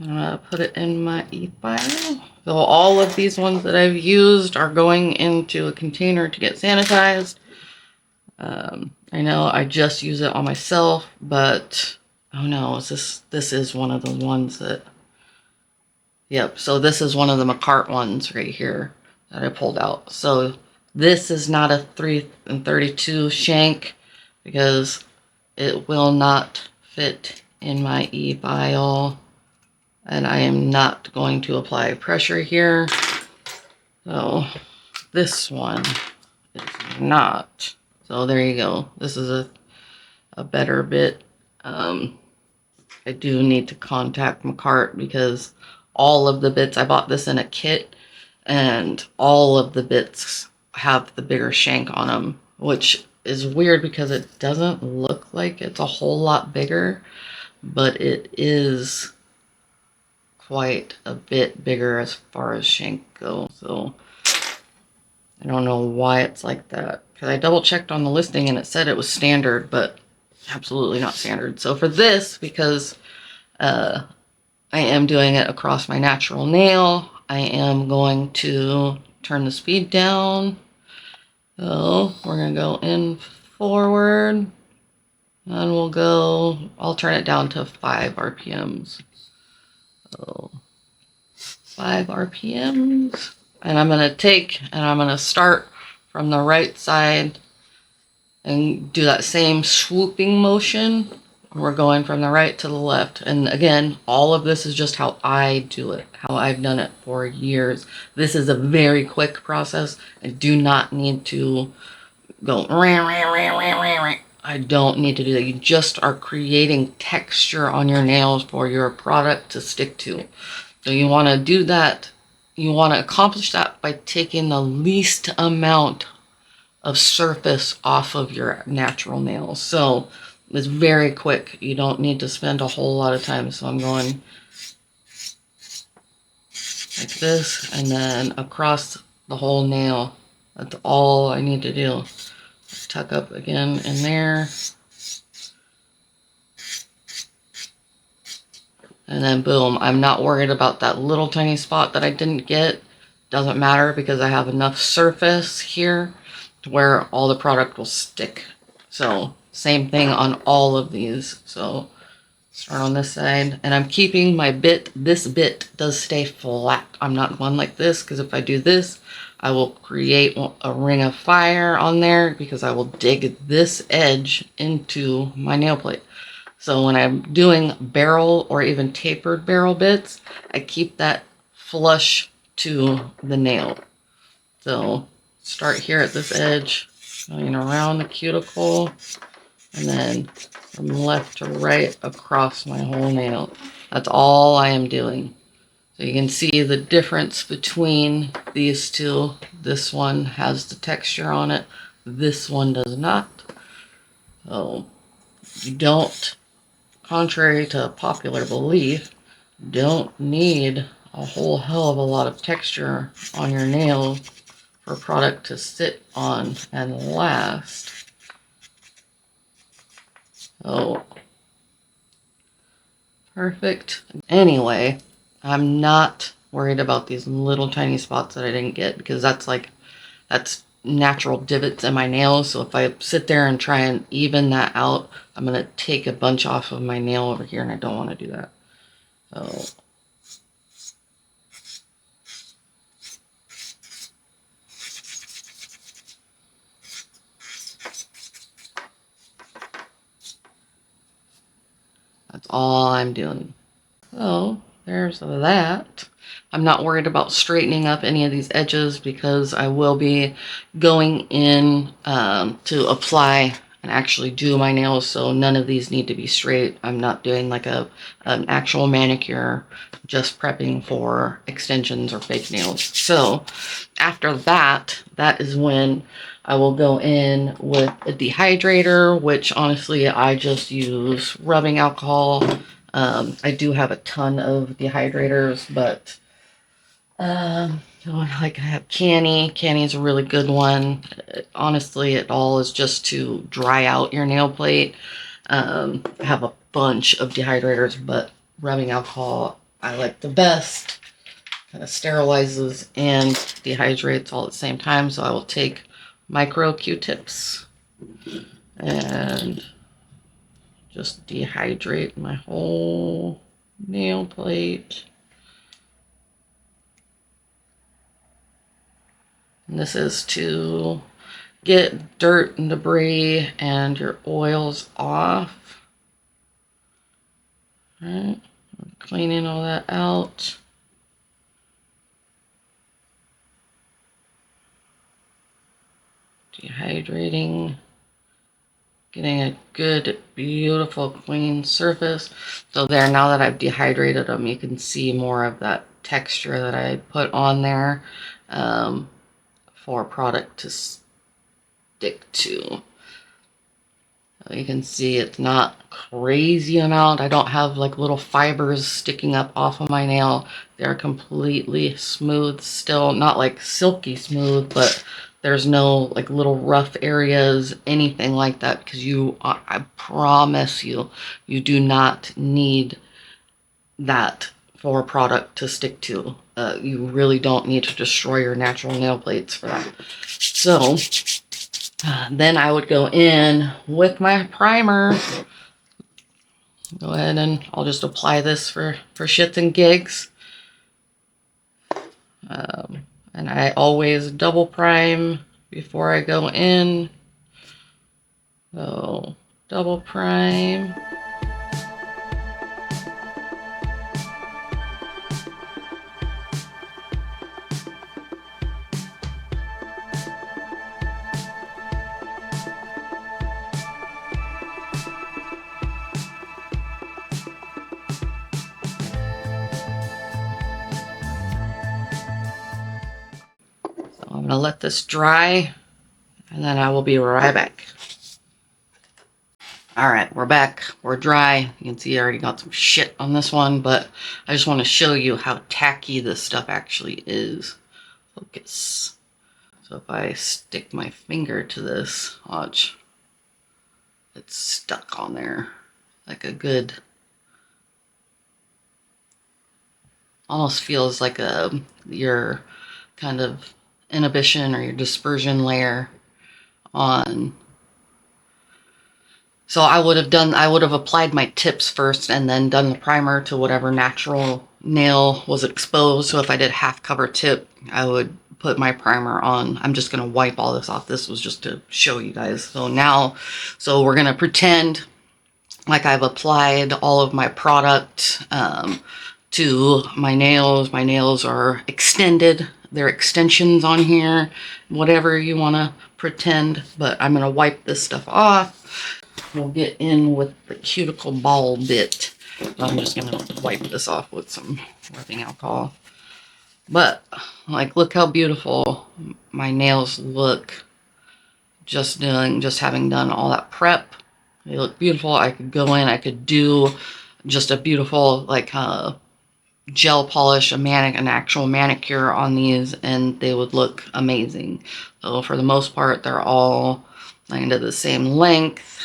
I'm going to put it in my efile. So all of these ones that I've used are going into a container to get sanitized. I know I just use it on myself, but oh no, this is one of the ones that, yep, so this is one of the McCart ones right here that I pulled out. So this is not a 3/32 shank because it will not fit in my efile, and I am not going to apply pressure here. So this one is not. So there you go. This is a better bit. I do need to contact McCart because all of the bits, I bought this in a kit, and all of the bits have the bigger shank on them, which is weird because it doesn't look like it's a whole lot bigger, but it is quite a bit bigger as far as shank goes. So I don't know why it's like that, because I double checked on the listing and it said it was standard, but absolutely not standard. So for this, because I am doing it across my natural nail, I am going to turn the speed down. So we're going to go in forward, and I'll turn it down to 5 RPMs. So 5 RPMs. And I'm going to start from the right side and do that same swooping motion. We're going from the right to the left. And again, all of this is just how I do it, how I've done it for years. This is a very quick process. I do not need to go, I don't need to do that. You just are creating texture on your nails for your product to stick to. So you want to do that. You want to accomplish that by taking the least amount of surface off of your natural nails. So it's very quick. You don't need to spend a whole lot of time. So I'm going like this and then across the whole nail. That's all I need to do. Tuck up again in there. And then boom, I'm not worried about that little tiny spot that I didn't get. Doesn't matter because I have enough surface here to where all the product will stick. So same thing on all of these. So start on this side, and I'm keeping my bit. This bit does stay flat. I'm not going like this because if I do this, I will create a ring of fire on there because I will dig this edge into my nail plate. So when I'm doing barrel or even tapered barrel bits, I keep that flush to the nail. So start here at this edge, going around the cuticle, and then from left to right across my whole nail. That's all I am doing. So you can see the difference between these two. This one has the texture on it. This one does not. So you don't, contrary to popular belief, don't need a whole hell of a lot of texture on your nail for a product to sit on and last. Oh, perfect. Anyway, I'm not worried about these little tiny spots that I didn't get because that's natural divots in my nails. So if I sit there and try and even that out, I'm going to take a bunch off of my nail over here, and I don't want to do that. So that's all I'm doing. So there's that. I'm not worried about straightening up any of these edges because I will be going in to apply and actually do my nails, so none of these need to be straight. I'm not doing like an actual manicure, just prepping for extensions or fake nails. So after that, that is when I will go in with a dehydrator, which honestly I just use rubbing alcohol. I do have a ton of dehydrators, but like I have Canny. Canny is a really good one. Honestly, it all is just to dry out your nail plate. I have a bunch of dehydrators, but rubbing alcohol I like the best. Kind of sterilizes and dehydrates all at the same time. So I will take micro Q-tips and just dehydrate my whole nail plate. And this is to get dirt and debris and your oils off. All right, cleaning all that out. Dehydrating. Getting a good, beautiful, clean surface. So there, now that I've dehydrated them, you can see more of that texture that I put on there for product to stick to. You can see it's not crazy amount. I don't have like little fibers sticking up off of my nail. They're completely smooth still. Not like silky smooth, but there's no like little rough areas, anything like that, because I promise you, you do not need that for a product to stick to. You really don't need to destroy your natural nail plates for that. So then I would go in with my primer. Go ahead and I'll just apply this for shits and gigs. And I always double prime before I go in. So double prime. I'm gonna let this dry and then I will be right back. All right, we're back. We're dry. You can see I already got some shit on this one, but I just want to show you how tacky this stuff actually is. Focus. So if I stick my finger to this, watch, it's stuck on there like a good, almost feels like your kind of inhibition or your dispersion layer on. So I would have applied my tips first and then done the primer to whatever natural nail was exposed. So if I did half cover tip, I would put my primer on. I'm just going to wipe all this off. This was just to show you guys. So now, we're going to pretend like I've applied all of my product to my nails. My nails are extended. There are extensions on here, whatever you want to pretend, but I'm going to wipe this stuff off. We'll get in with the cuticle ball bit. So I'm just going to wipe this off with some rubbing alcohol. But, like, look how beautiful my nails look just having done all that prep. They look beautiful. I could go in, I could do just a beautiful, like, gel polish, an actual manicure on these, and they would look amazing. So for the most part, they're all kind of the same length.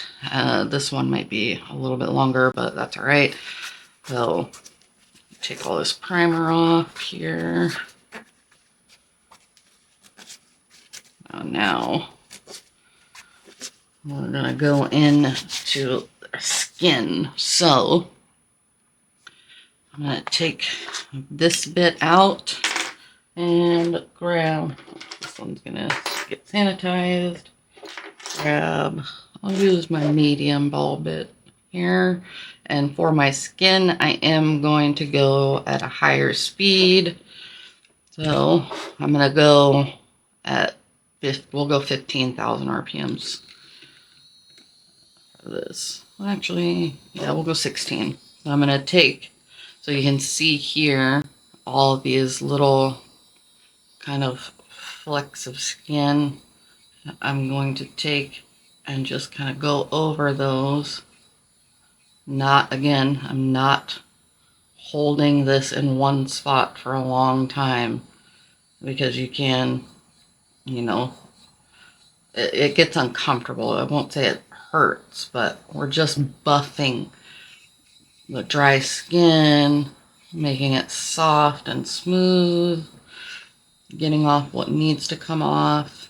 This one might be a little bit longer, but that's all right. So take all this primer off here. Now we're gonna go into our skin. So I'm gonna take this bit out and grab, this one's gonna get sanitized. I'll use my medium ball bit here, And for my skin, I am going to go at a higher speed. So I'm going to go at, we'll go 15,000 RPMs for this. Well, actually, yeah, we'll go 16. So I'm going to take, so you can see here, all of these little kind of flecks of skin. I'm going to take and just kind of go over those. Not, again, I'm not holding this in one spot for a long time, because you can, you know, it gets uncomfortable. I won't say it hurts, but we're just buffing the dry skin, making it soft and smooth, getting off what needs to come off.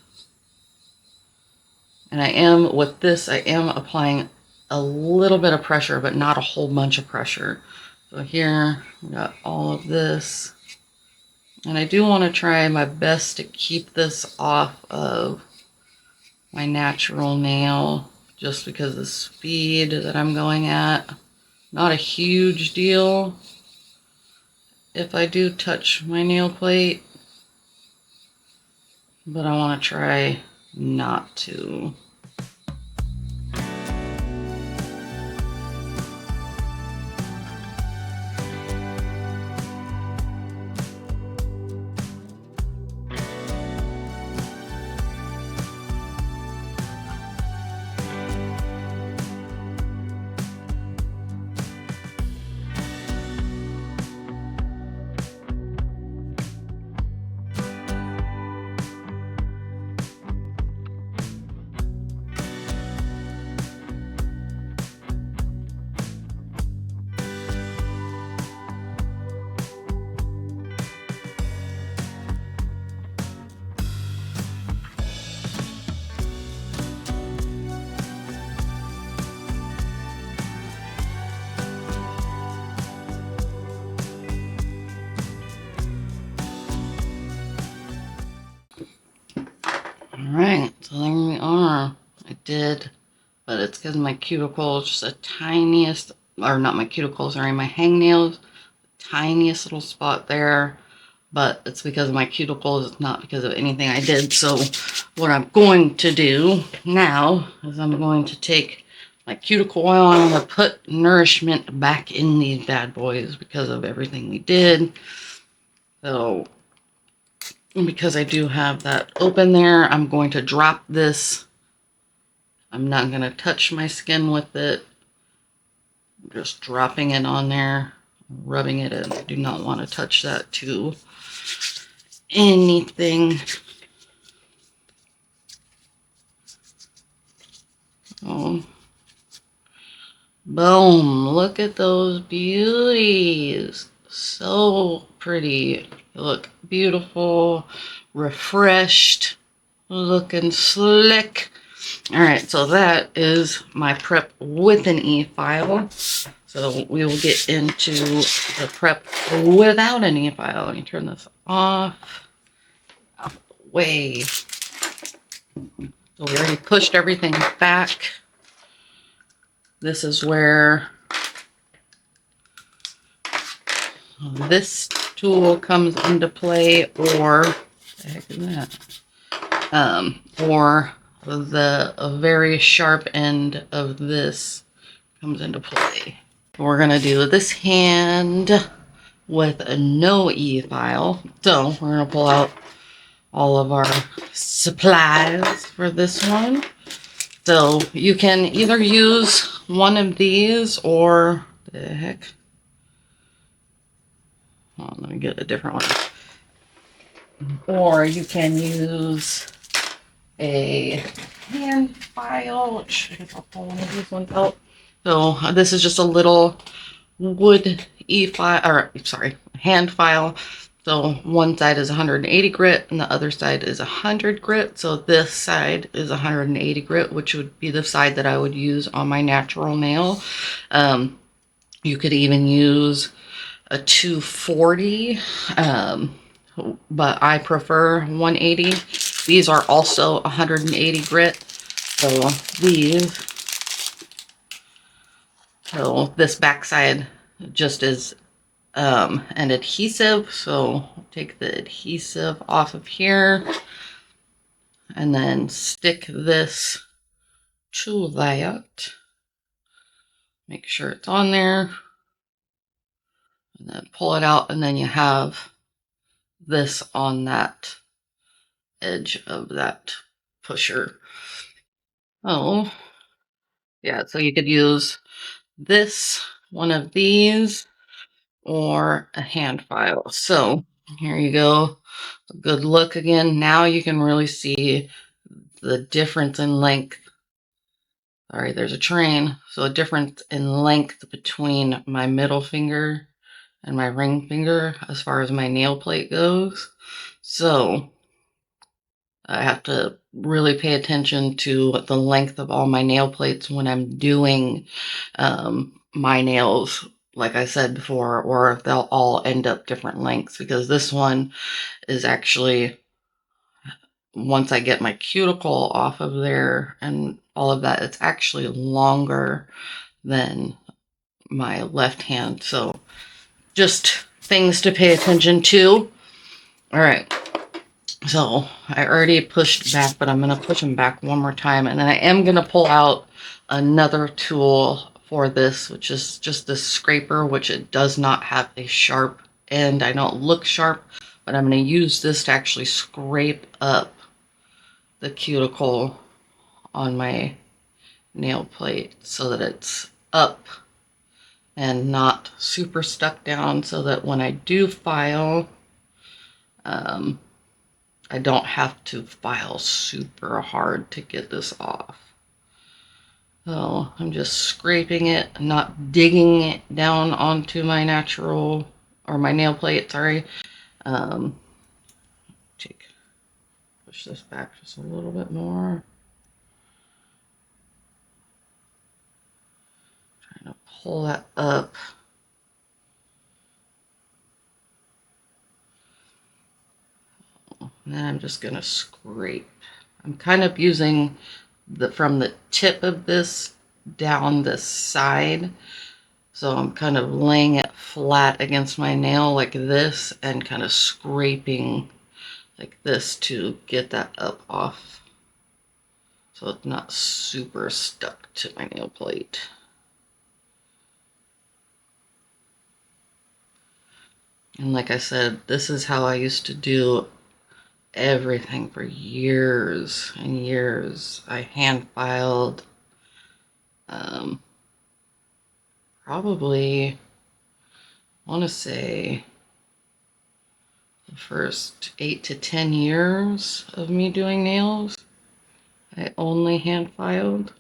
And I am, with this, I am applying a little bit of pressure, but not a whole bunch of pressure. So here, we got all of this. And I do want to try my best to keep this off of my natural nail, just because of the speed that I'm going at. Not a huge deal if I do touch my nail plate, but I want to try not to. Alright, so there we are. I did, but it's because my cuticle is just the tiniest, or not my cuticle, sorry, my hangnails, tiniest little spot there. But it's because of my cuticles, it's not because of anything I did. So what I'm going to do now is I'm going to take my cuticle oil and I'm going to put nourishment back in these bad boys because of everything we did. So because I do have that open there, I'm going to drop this. I'm not going to touch my skin with it. I'm just dropping it on there, rubbing it in. I do not want to touch that to anything. Oh, boom, look at those beauties. So pretty. They look beautiful, refreshed, looking slick. All right, so that is my prep with an e-file. So we will get into the prep without an e-file. Let me turn this off. Out of the way. So we already pushed everything back. This is where this tool comes into play, or what the heck is that? Or the very sharp end of this comes into play. We're gonna do this hand with a no e-file. So we're gonna pull out all of our supplies for this one. So you can either use one of these, or the heck. Oh, let me get a different one. Or you can use a hand file, which I guess I'll pull one of these ones out. So this is just a little wood e-file, or sorry, hand file. So one side is 180 grit and the other side is 100 grit. So this side is 180 grit, which would be the side that I would use on my natural nail. You could even use a 240, but I prefer 180. These are also 180 grit. So these So this backside just is an adhesive. So take the adhesive off of here and then stick this to that. Make sure it's on there. And then pull it out, and then you have this on that edge of that pusher. Oh, yeah, so you could use this, one of these, or a hand file. So here you go. A good look again. Now you can really see the difference in length. Sorry, there's a train. So a difference in length between my middle finger and my ring finger as far as my nail plate goes. So I have to really pay attention to the length of all my nail plates when I'm doing my nails, like I said before, or they'll all end up different lengths, because this one is actually, once I get my cuticle off of there and all of that, it's actually longer than my left hand. So just things to pay attention to. All right. So I already pushed back, but I'm going to push them back one more time. And then I am going to pull out another tool for this, which is just this scraper, which it does not have a sharp end. I know it looks sharp, but I'm going to use this to actually scrape up the cuticle on my nail plate so that it's up and not super stuck down, so that when I do file, I don't have to file super hard to get this off. So I'm just scraping it, not digging it down onto my natural, or my nail plate, sorry. Push this back just a little bit more. Trying to pull that up. And then I'm just gonna scrape. I'm kind of using from the tip of this down this side. So I'm kind of laying it flat against my nail like this and kind of scraping like this to get that up off, so it's not super stuck to my nail plate. And like I said, this is how I used to do everything for years and years. I hand filed probably, I want to say, the first 8 to 10 years of me doing nails, I only hand filed.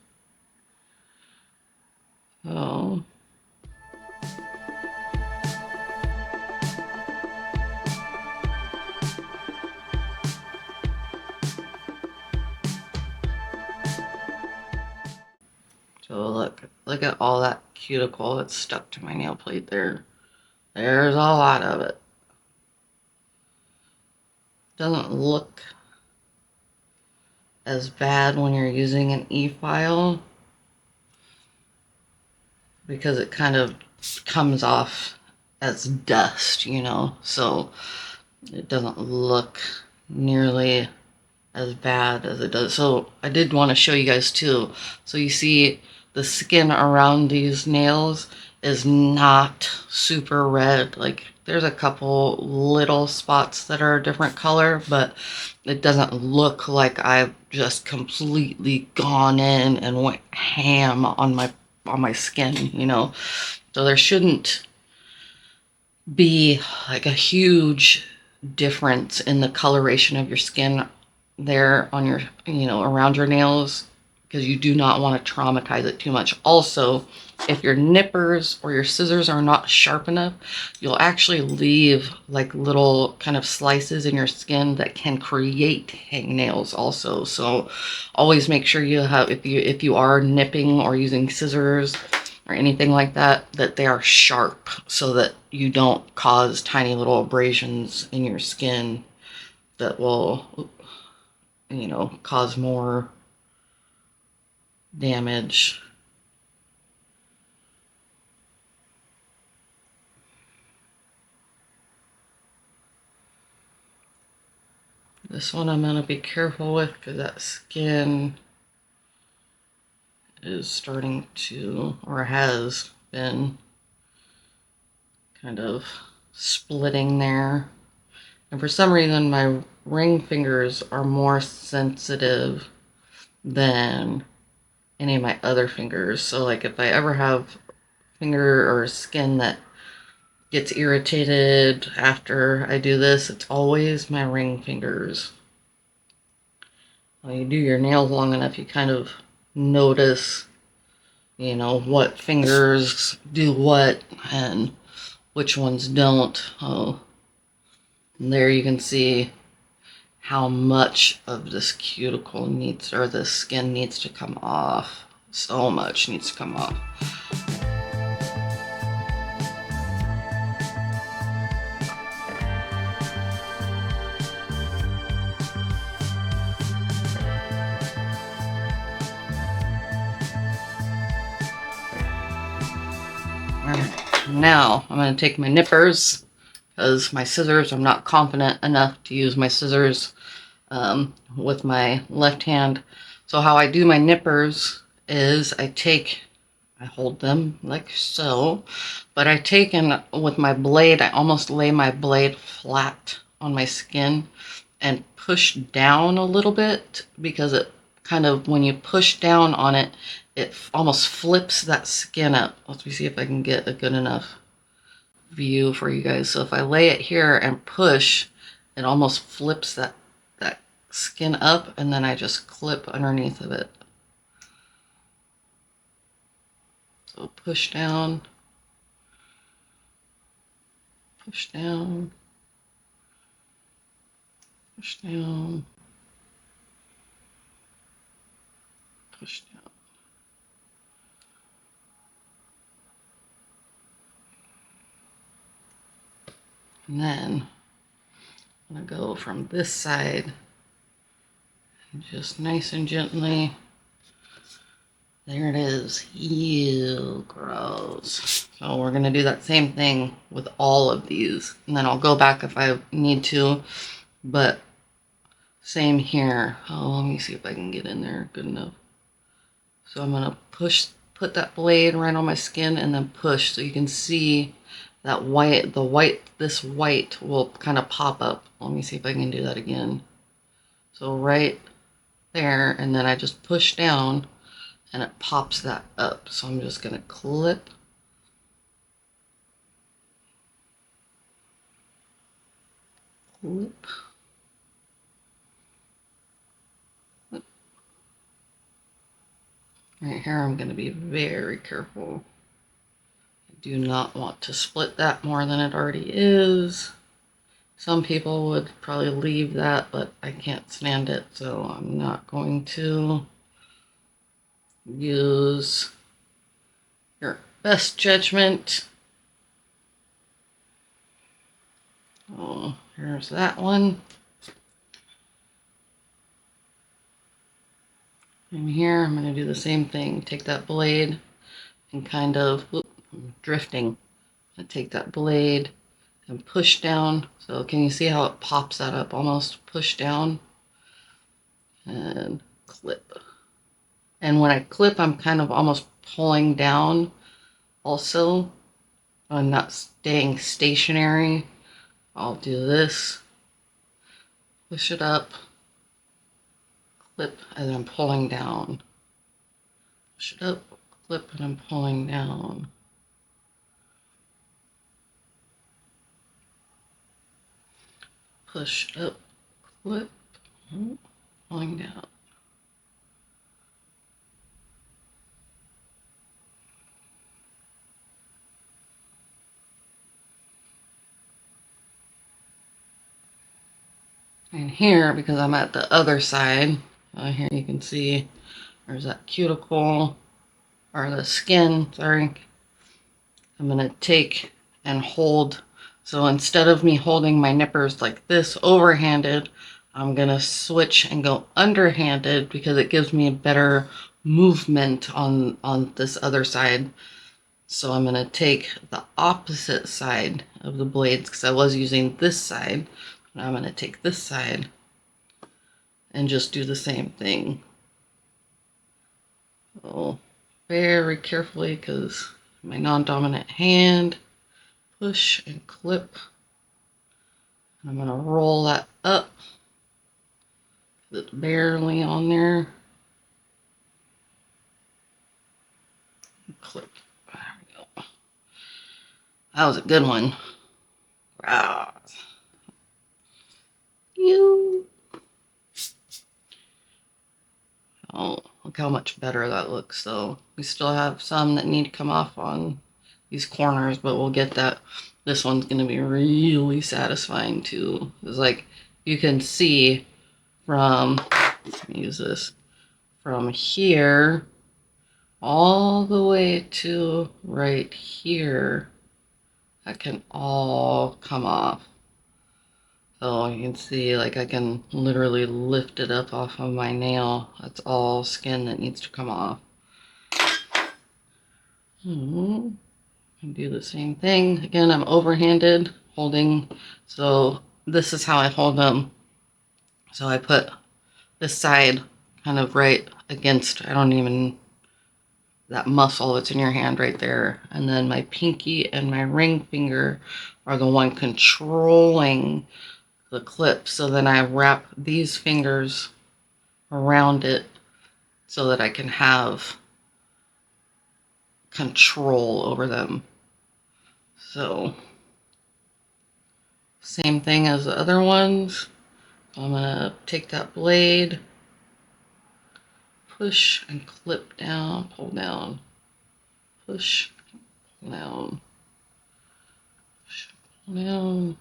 Oh. So look at all that cuticle that's stuck to my nail plate there. There's a lot of it. Doesn't look as bad when you're using an efile, because it kind of comes off as dust, you know, so it doesn't look nearly as bad as it does. So I did want to show you guys too. So you see the skin around these nails is not super red. Like there's a couple little spots that are a different color, but it doesn't look like I've just completely gone in and went ham on my skin, you know. So there shouldn't be like a huge difference in the coloration of your skin there on your, you know, around your nails, because you do not want to traumatize it too much. Also, if your nippers or your scissors are not sharp enough, you'll actually leave like little kind of slices in your skin that can create hangnails also. So always make sure you have, if you are nipping or using scissors or anything like that, that they are sharp, so that you don't cause tiny little abrasions in your skin that will, you know, cause more damage. This one I'm going to be careful with because that skin is starting to, or has been, kind of splitting there. And for some reason my ring fingers are more sensitive than any of my other fingers. So like if I ever have finger or skin that gets irritated after I do this, it's always my ring fingers. When you do your nails long enough, you kind of notice, you know, what fingers do what and which ones don't. Oh, and there you can see how much of this cuticle needs, or the skin needs to come off. So much needs to come off. Now I'm going to take my nippers, because my scissors, I'm not confident enough to use my scissors with my left hand. So how I do my nippers is I hold them like so, but I take, and with my blade, I almost lay my blade flat on my skin and push down a little bit, because it kind of, when you push down on it, it almost flips that skin up. Let me see if I can get a good enough view for you guys. So if I lay it here and push, it almost flips that skin up, and then I just clip underneath of it. So push down, push down, push down, push down. And then I'm going to go from this side and just nice and gently. There it is. Ew, gross. So we're going to do that same thing with all of these. And then I'll go back if I need to. But same here. Oh, let me see if I can get in there good enough. So I'm going to put that blade right on my skin and then push, so you can see that white, this white will kind of pop up. Let me see if I can do that again. So right there, and then I just push down and it pops that up. So I'm just going to clip. Clip. Right here, I'm going to be very careful. I do not want to split that more than it already is. Some people would probably leave that, but I can't stand it, so I'm not going to. Use your best judgment. Oh, here's that one. And here I'm going to do the same thing. Take that blade and kind of, I'm drifting. I take that blade and push down. So can you see how it pops that up? Almost push down and clip. And when I clip, I'm kind of almost pulling down also. I'm not staying stationary. I'll do this. Push it up. Clip, and I'm pulling down. Push it up, clip, and I'm pulling down. Push up, clip, pulling down. And here, because I'm at the other side, here you can see there's that cuticle, or the skin, sorry. I'm going to take and hold. So instead of me holding my nippers like this overhanded, I'm going to switch and go underhanded, because it gives me a better movement on this other side. So I'm going to take the opposite side of the blades, because I was using this side. Now I'm going to take this side and just do the same thing. So very carefully, because my non-dominant hand, push and clip. I'm going to roll that up. It's barely on there. Clip. There we go. That was a good one. Wow. Oh, look how much better that looks, though. We still have some that need to come off on these corners, but we'll get that. This one's going to be really satisfying, too. It's like you can see from, let me use this, from here all the way to right here, that can all come off. So you can see, like, I can literally lift it up off of my nail. That's all skin that needs to come off. And do the same thing. Again, I'm overhanded holding. So this is how I hold them. So I put this side kind of right against, that muscle that's in your hand right there. And then my pinky and my ring finger are the one controlling the clip. So then I wrap these fingers around it so that I can have control over them. So same thing as the other ones. I'm gonna take that blade, push and clip down, pull down, push, pull down, push, pull down.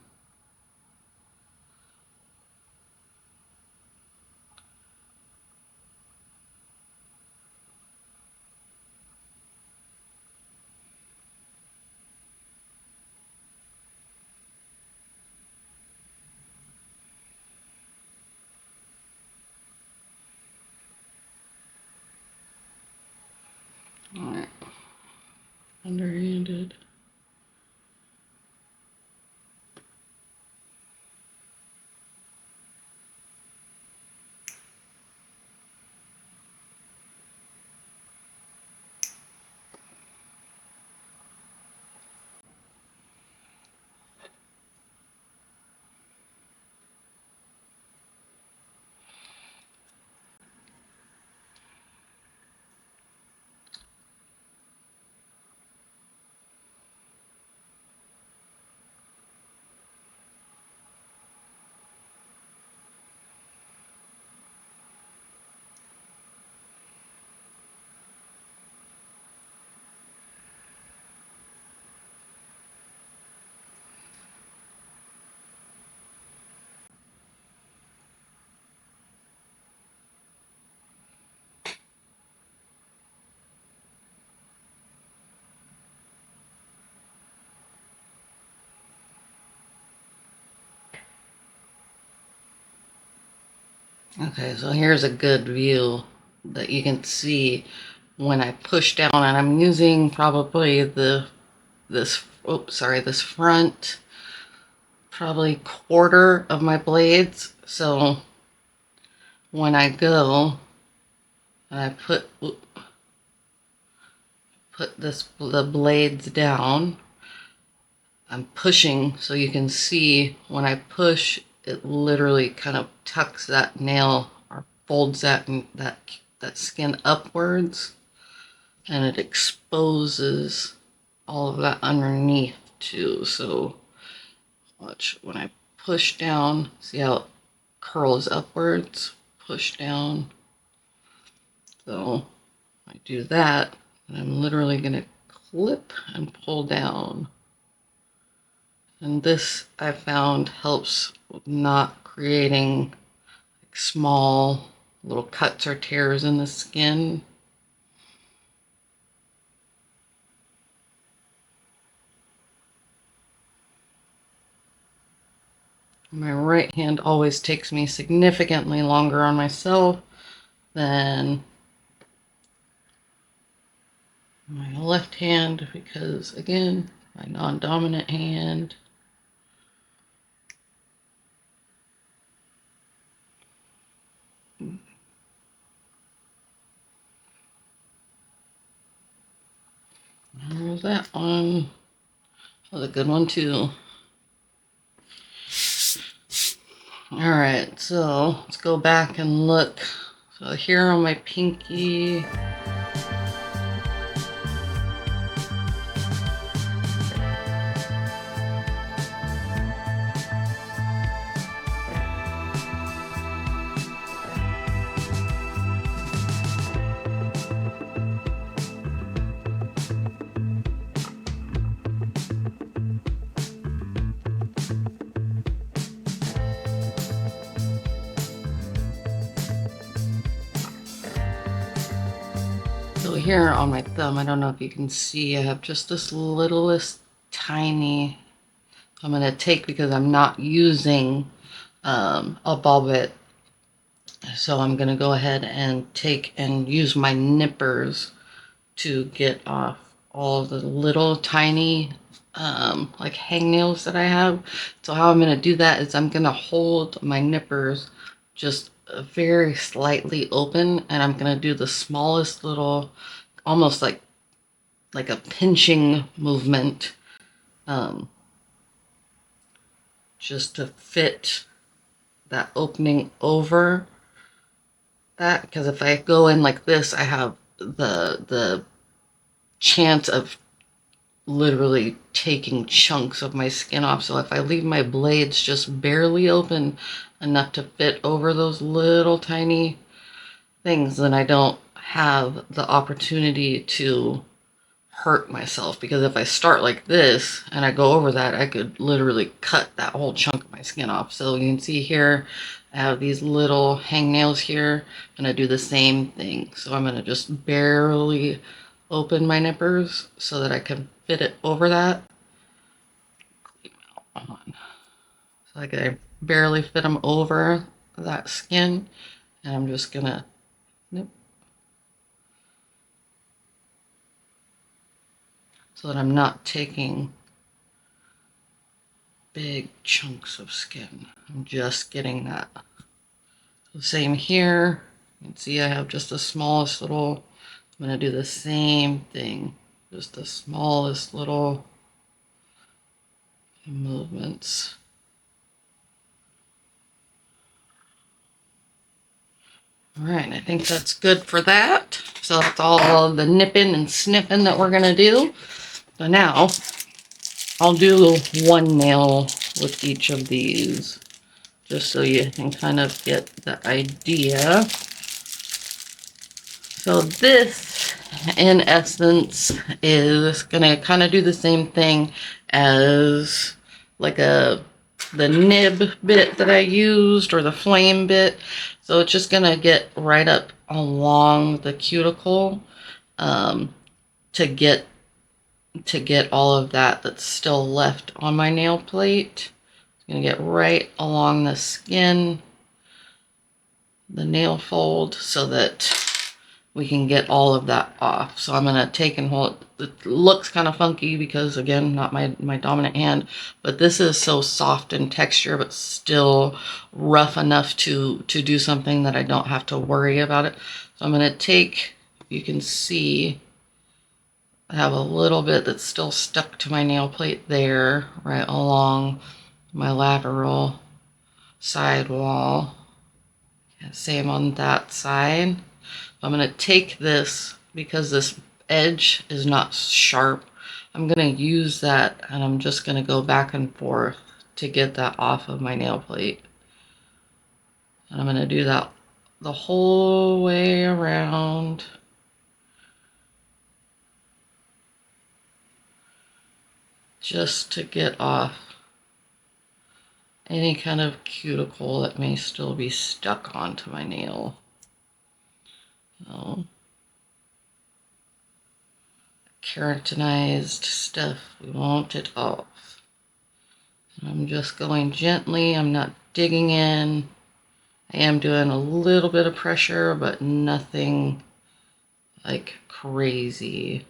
Alright, underhanded. Okay, so here's a good view that you can see when I push down, and I'm using probably this front probably quarter of my blades. So when I go and I put the blades down, I'm pushing, so you can see when I push, it literally kind of tucks that nail or folds that skin upwards, and it exposes all of that underneath too. So watch when I push down, see how it curls upwards, push down. So I do that, and I'm literally going to clip and pull down. And this I found helps with not creating like small little cuts or tears in the skin. My right hand always takes me significantly longer on myself than my left hand because, again, my non-dominant hand. There's that one. That was a good one too. All right, so let's go back and look. So here on my pinky, so here on my thumb, I don't know if you can see, I have just this littlest tiny, I'm going to take because I'm not using a ball bit. So I'm going to go ahead and take and use my nippers to get off all the little tiny like hangnails that I have. So how I'm going to do that is I'm going to hold my nippers just very slightly open, and I'm going to do the smallest little, almost like a pinching movement, just to fit that opening over that, because if I go in like this, I have the chance of literally taking chunks of my skin off. So if I leave my blades just barely open enough to fit over those little tiny things, then I don't have the opportunity to hurt myself, because if I start like this and I go over that, I could literally cut that whole chunk of my skin off. So you can see here, I have these little hangnails here, and I do the same thing. So I'm going to just barely open my nippers so that I can fit it over that. So like I barely fit them over that skin, and I'm just going to nip so that I'm not taking big chunks of skin. I'm just getting that. So same here. You can see I have just the smallest little, I'm going to do the same thing. Just the smallest little movements. All right, I think that's good for that. So that's all the nipping and snipping that we're going to do. So now I'll do one nail with each of these, just so you can kind of get the idea. So this, in essence, is going to kind of do the same thing as like the nib bit that I used, or the flame bit. So it's just going to get right up along the cuticle to get all of that that's still left on my nail plate. It's going to get right along the skin, the nail fold, so that we can get all of that off. So I'm going to take and hold. It looks kind of funky because, again, not my dominant hand, but this is so soft in texture, but still rough enough to do something that I don't have to worry about it. So I'm going to take, you can see, I have a little bit that's still stuck to my nail plate there, right along my lateral sidewall. Same on that side. I'm going to take this, because this edge is not sharp, I'm going to use that, and I'm just going to go back and forth to get that off of my nail plate. And I'm going to do that the whole way around. Just to get off any kind of cuticle that may still be stuck onto my nail. So, keratinized stuff, we want it off. I'm just going gently, I'm not digging in. I am doing a little bit of pressure, but nothing like crazy.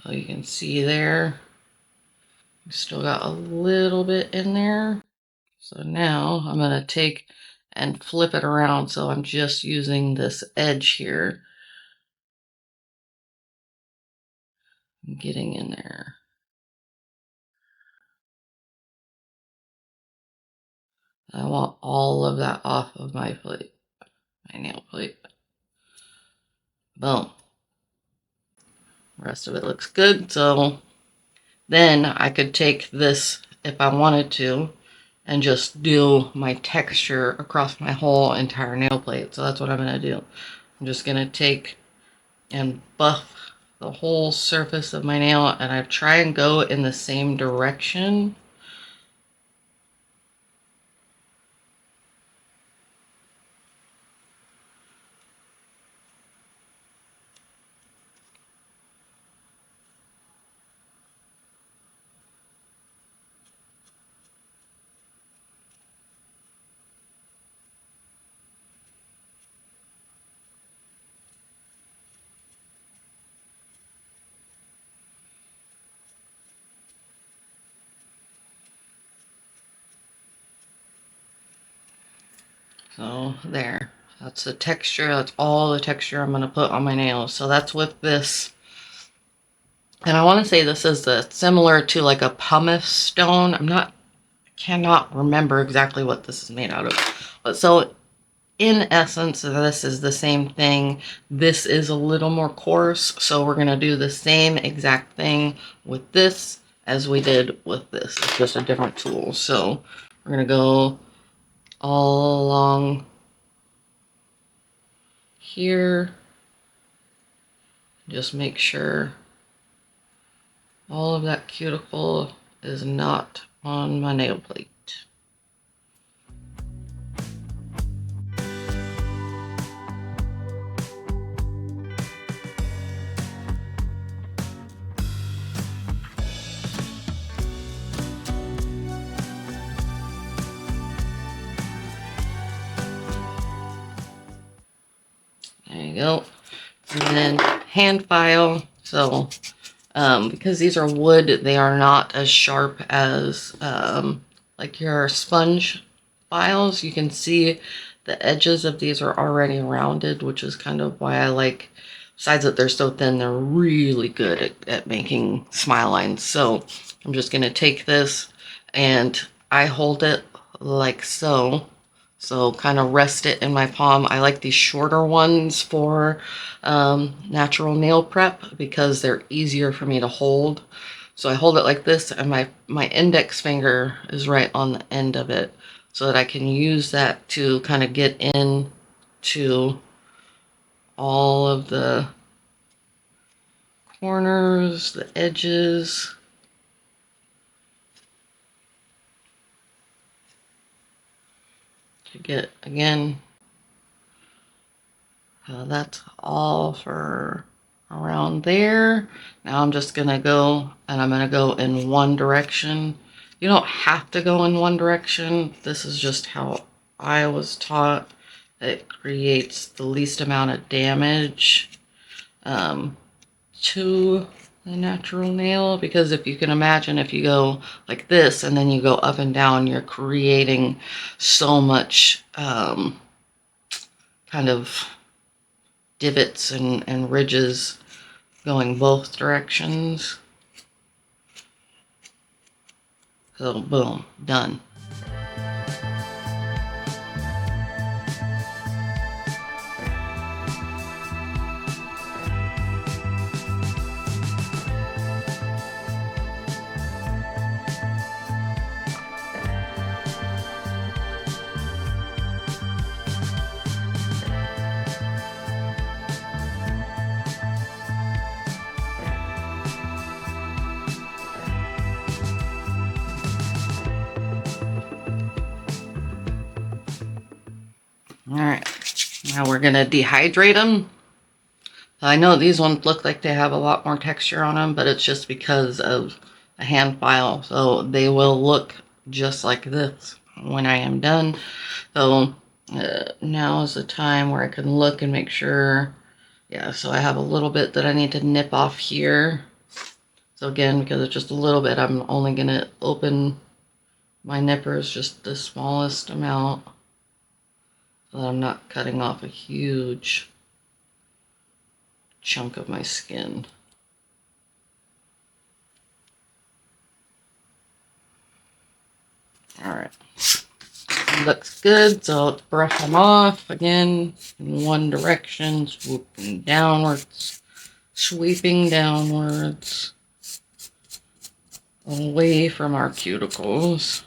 So you can see there, we still got a little bit in there. So now I'm going to take and flip it around. So I'm just using this edge here. Getting in there. I want all of that off of my plate, my nail plate. Boom. The rest of it looks good. So then I could take this if I wanted to and just do my texture across my whole entire nail plate. So that's what I'm going to do. I'm just going to take and buff the whole surface of my nail, and I try and go in the same direction. So there, that's the texture. That's all the texture I'm going to put on my nails. So that's with this. And I want to say this is similar to like a pumice stone. Cannot remember exactly what this is made out of. But so in essence, this is the same thing. This is a little more coarse. So we're going to do the same exact thing with this as we did with this. It's just a different tool. So we're going to go all along here. Just make sure all of that cuticle is not on my nail plate. There you go. And then hand file. So because these are wood, they are not as sharp as like your sponge files. You can see the edges of these are already rounded, which is kind of why I like, besides that they're so thin, they're really good at making smile lines. So I'm just going to take this and I hold it like so. So kind of rest it in my palm. I like these shorter ones for natural nail prep because they're easier for me to hold. So I hold it like this, and my index finger is right on the end of it so that I can use that to kind of get in to all of the corners, the edges. To get, again, that's all for around there. Now I'm just going to go, and I'm going to go in one direction. You don't have to go in one direction. This is just how I was taught. It creates the least amount of damage to the natural nail, because if you can imagine, if you go like this and then you go up and down, you're creating so much kind of divots and ridges going both directions. So boom, done. All right, now we're gonna dehydrate them. I know these ones look like they have a lot more texture on them, but it's just because of a hand file. So they will look just like this when I am done. So now is the time where I can look and make sure. Yeah, so I have a little bit that I need to nip off here. So again, because it's just a little bit, I'm only gonna open my nippers just the smallest amount. so that I'm not cutting off a huge chunk of my skin. All right, looks good. So let's brush them off again in one direction, swooping downwards, sweeping downwards, away from our cuticles.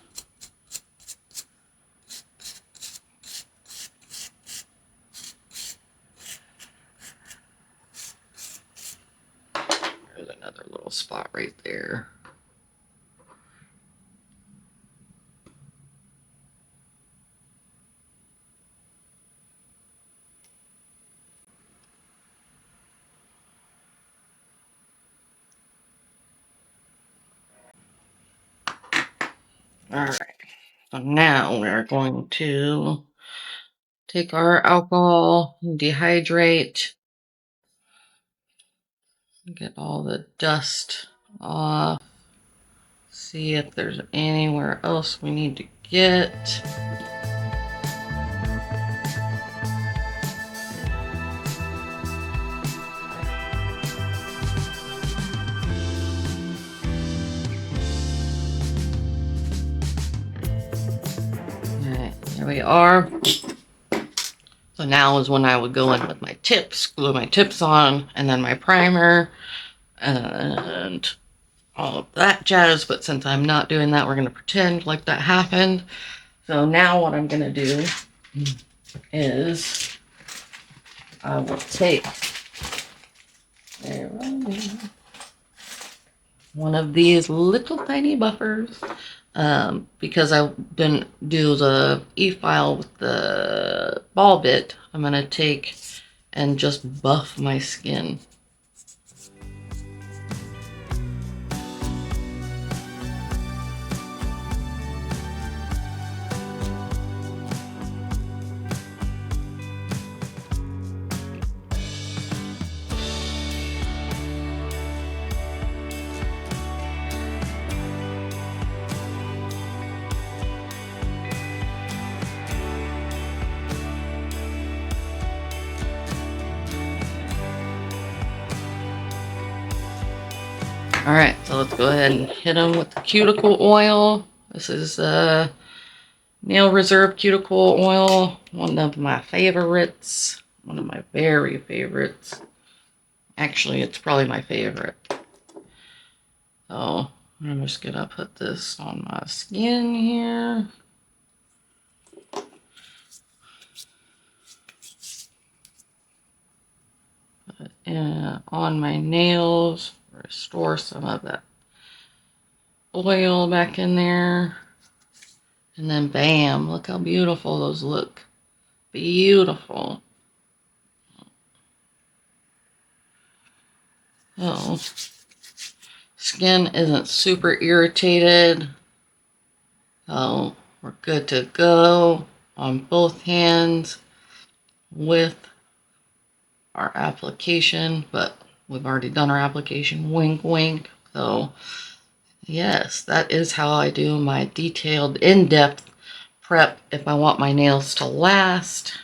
There's another little spot right there. All right, so now we're going to take our alcohol, dehydrate, get all the dust off, see if there's anywhere else we need to get. There we are. So now is when I would go in with my tips, glue my tips on, and then my primer, and all of that jazz. But since I'm not doing that, we're going to pretend like that happened. So now what I'm going to do is I will take one of these little tiny buffers. Because I didn't do the efile with the ball bit, I'm going to take and just buff my skin. Alright, so let's go ahead and hit them with the cuticle oil. This is Nail Reserve Cuticle Oil, one of my favorites. One of my very favorites. Actually, it's probably my favorite. So, I'm just going to put this on my skin here. Put it on my nails. Restore some of that oil back in there. And then bam, look how beautiful those look. Beautiful. Oh, skin isn't super irritated. So we're good to go on both hands with our application, but we've already done our application, wink wink. So yes, that is how I do my detailed in-depth prep if I want my nails to last.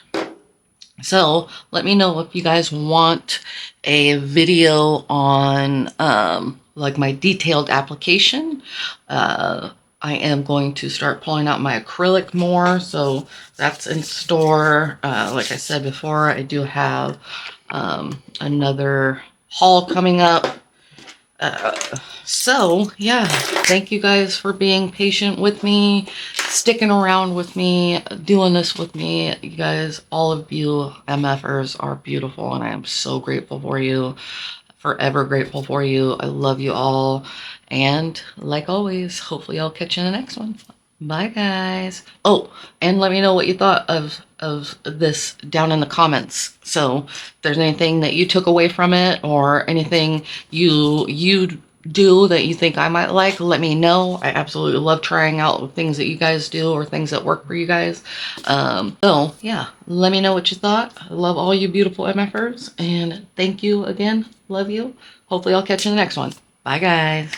So let me know if you guys want a video on like my detailed application. I am going to start pulling out my acrylic more, so that's in store. Like I said before, I do have another haul coming up. So yeah, thank you guys for being patient with me, sticking around with me, doing this with me. You guys, all of you MFers are beautiful, and I am so grateful for you. Forever grateful for you. I love you all. And like always, hopefully I'll catch you in the next one. Bye guys. Oh, and let me know what you thought of this down in the comments. So if there's anything that you took away from it, or anything you do that you think I might like, let me know. I absolutely love trying out things that you guys do, or things that work for you guys. So yeah, let me know what you thought. I love all you beautiful MFers, and thank you again. Love you. Hopefully I'll catch you in the next one. Bye guys.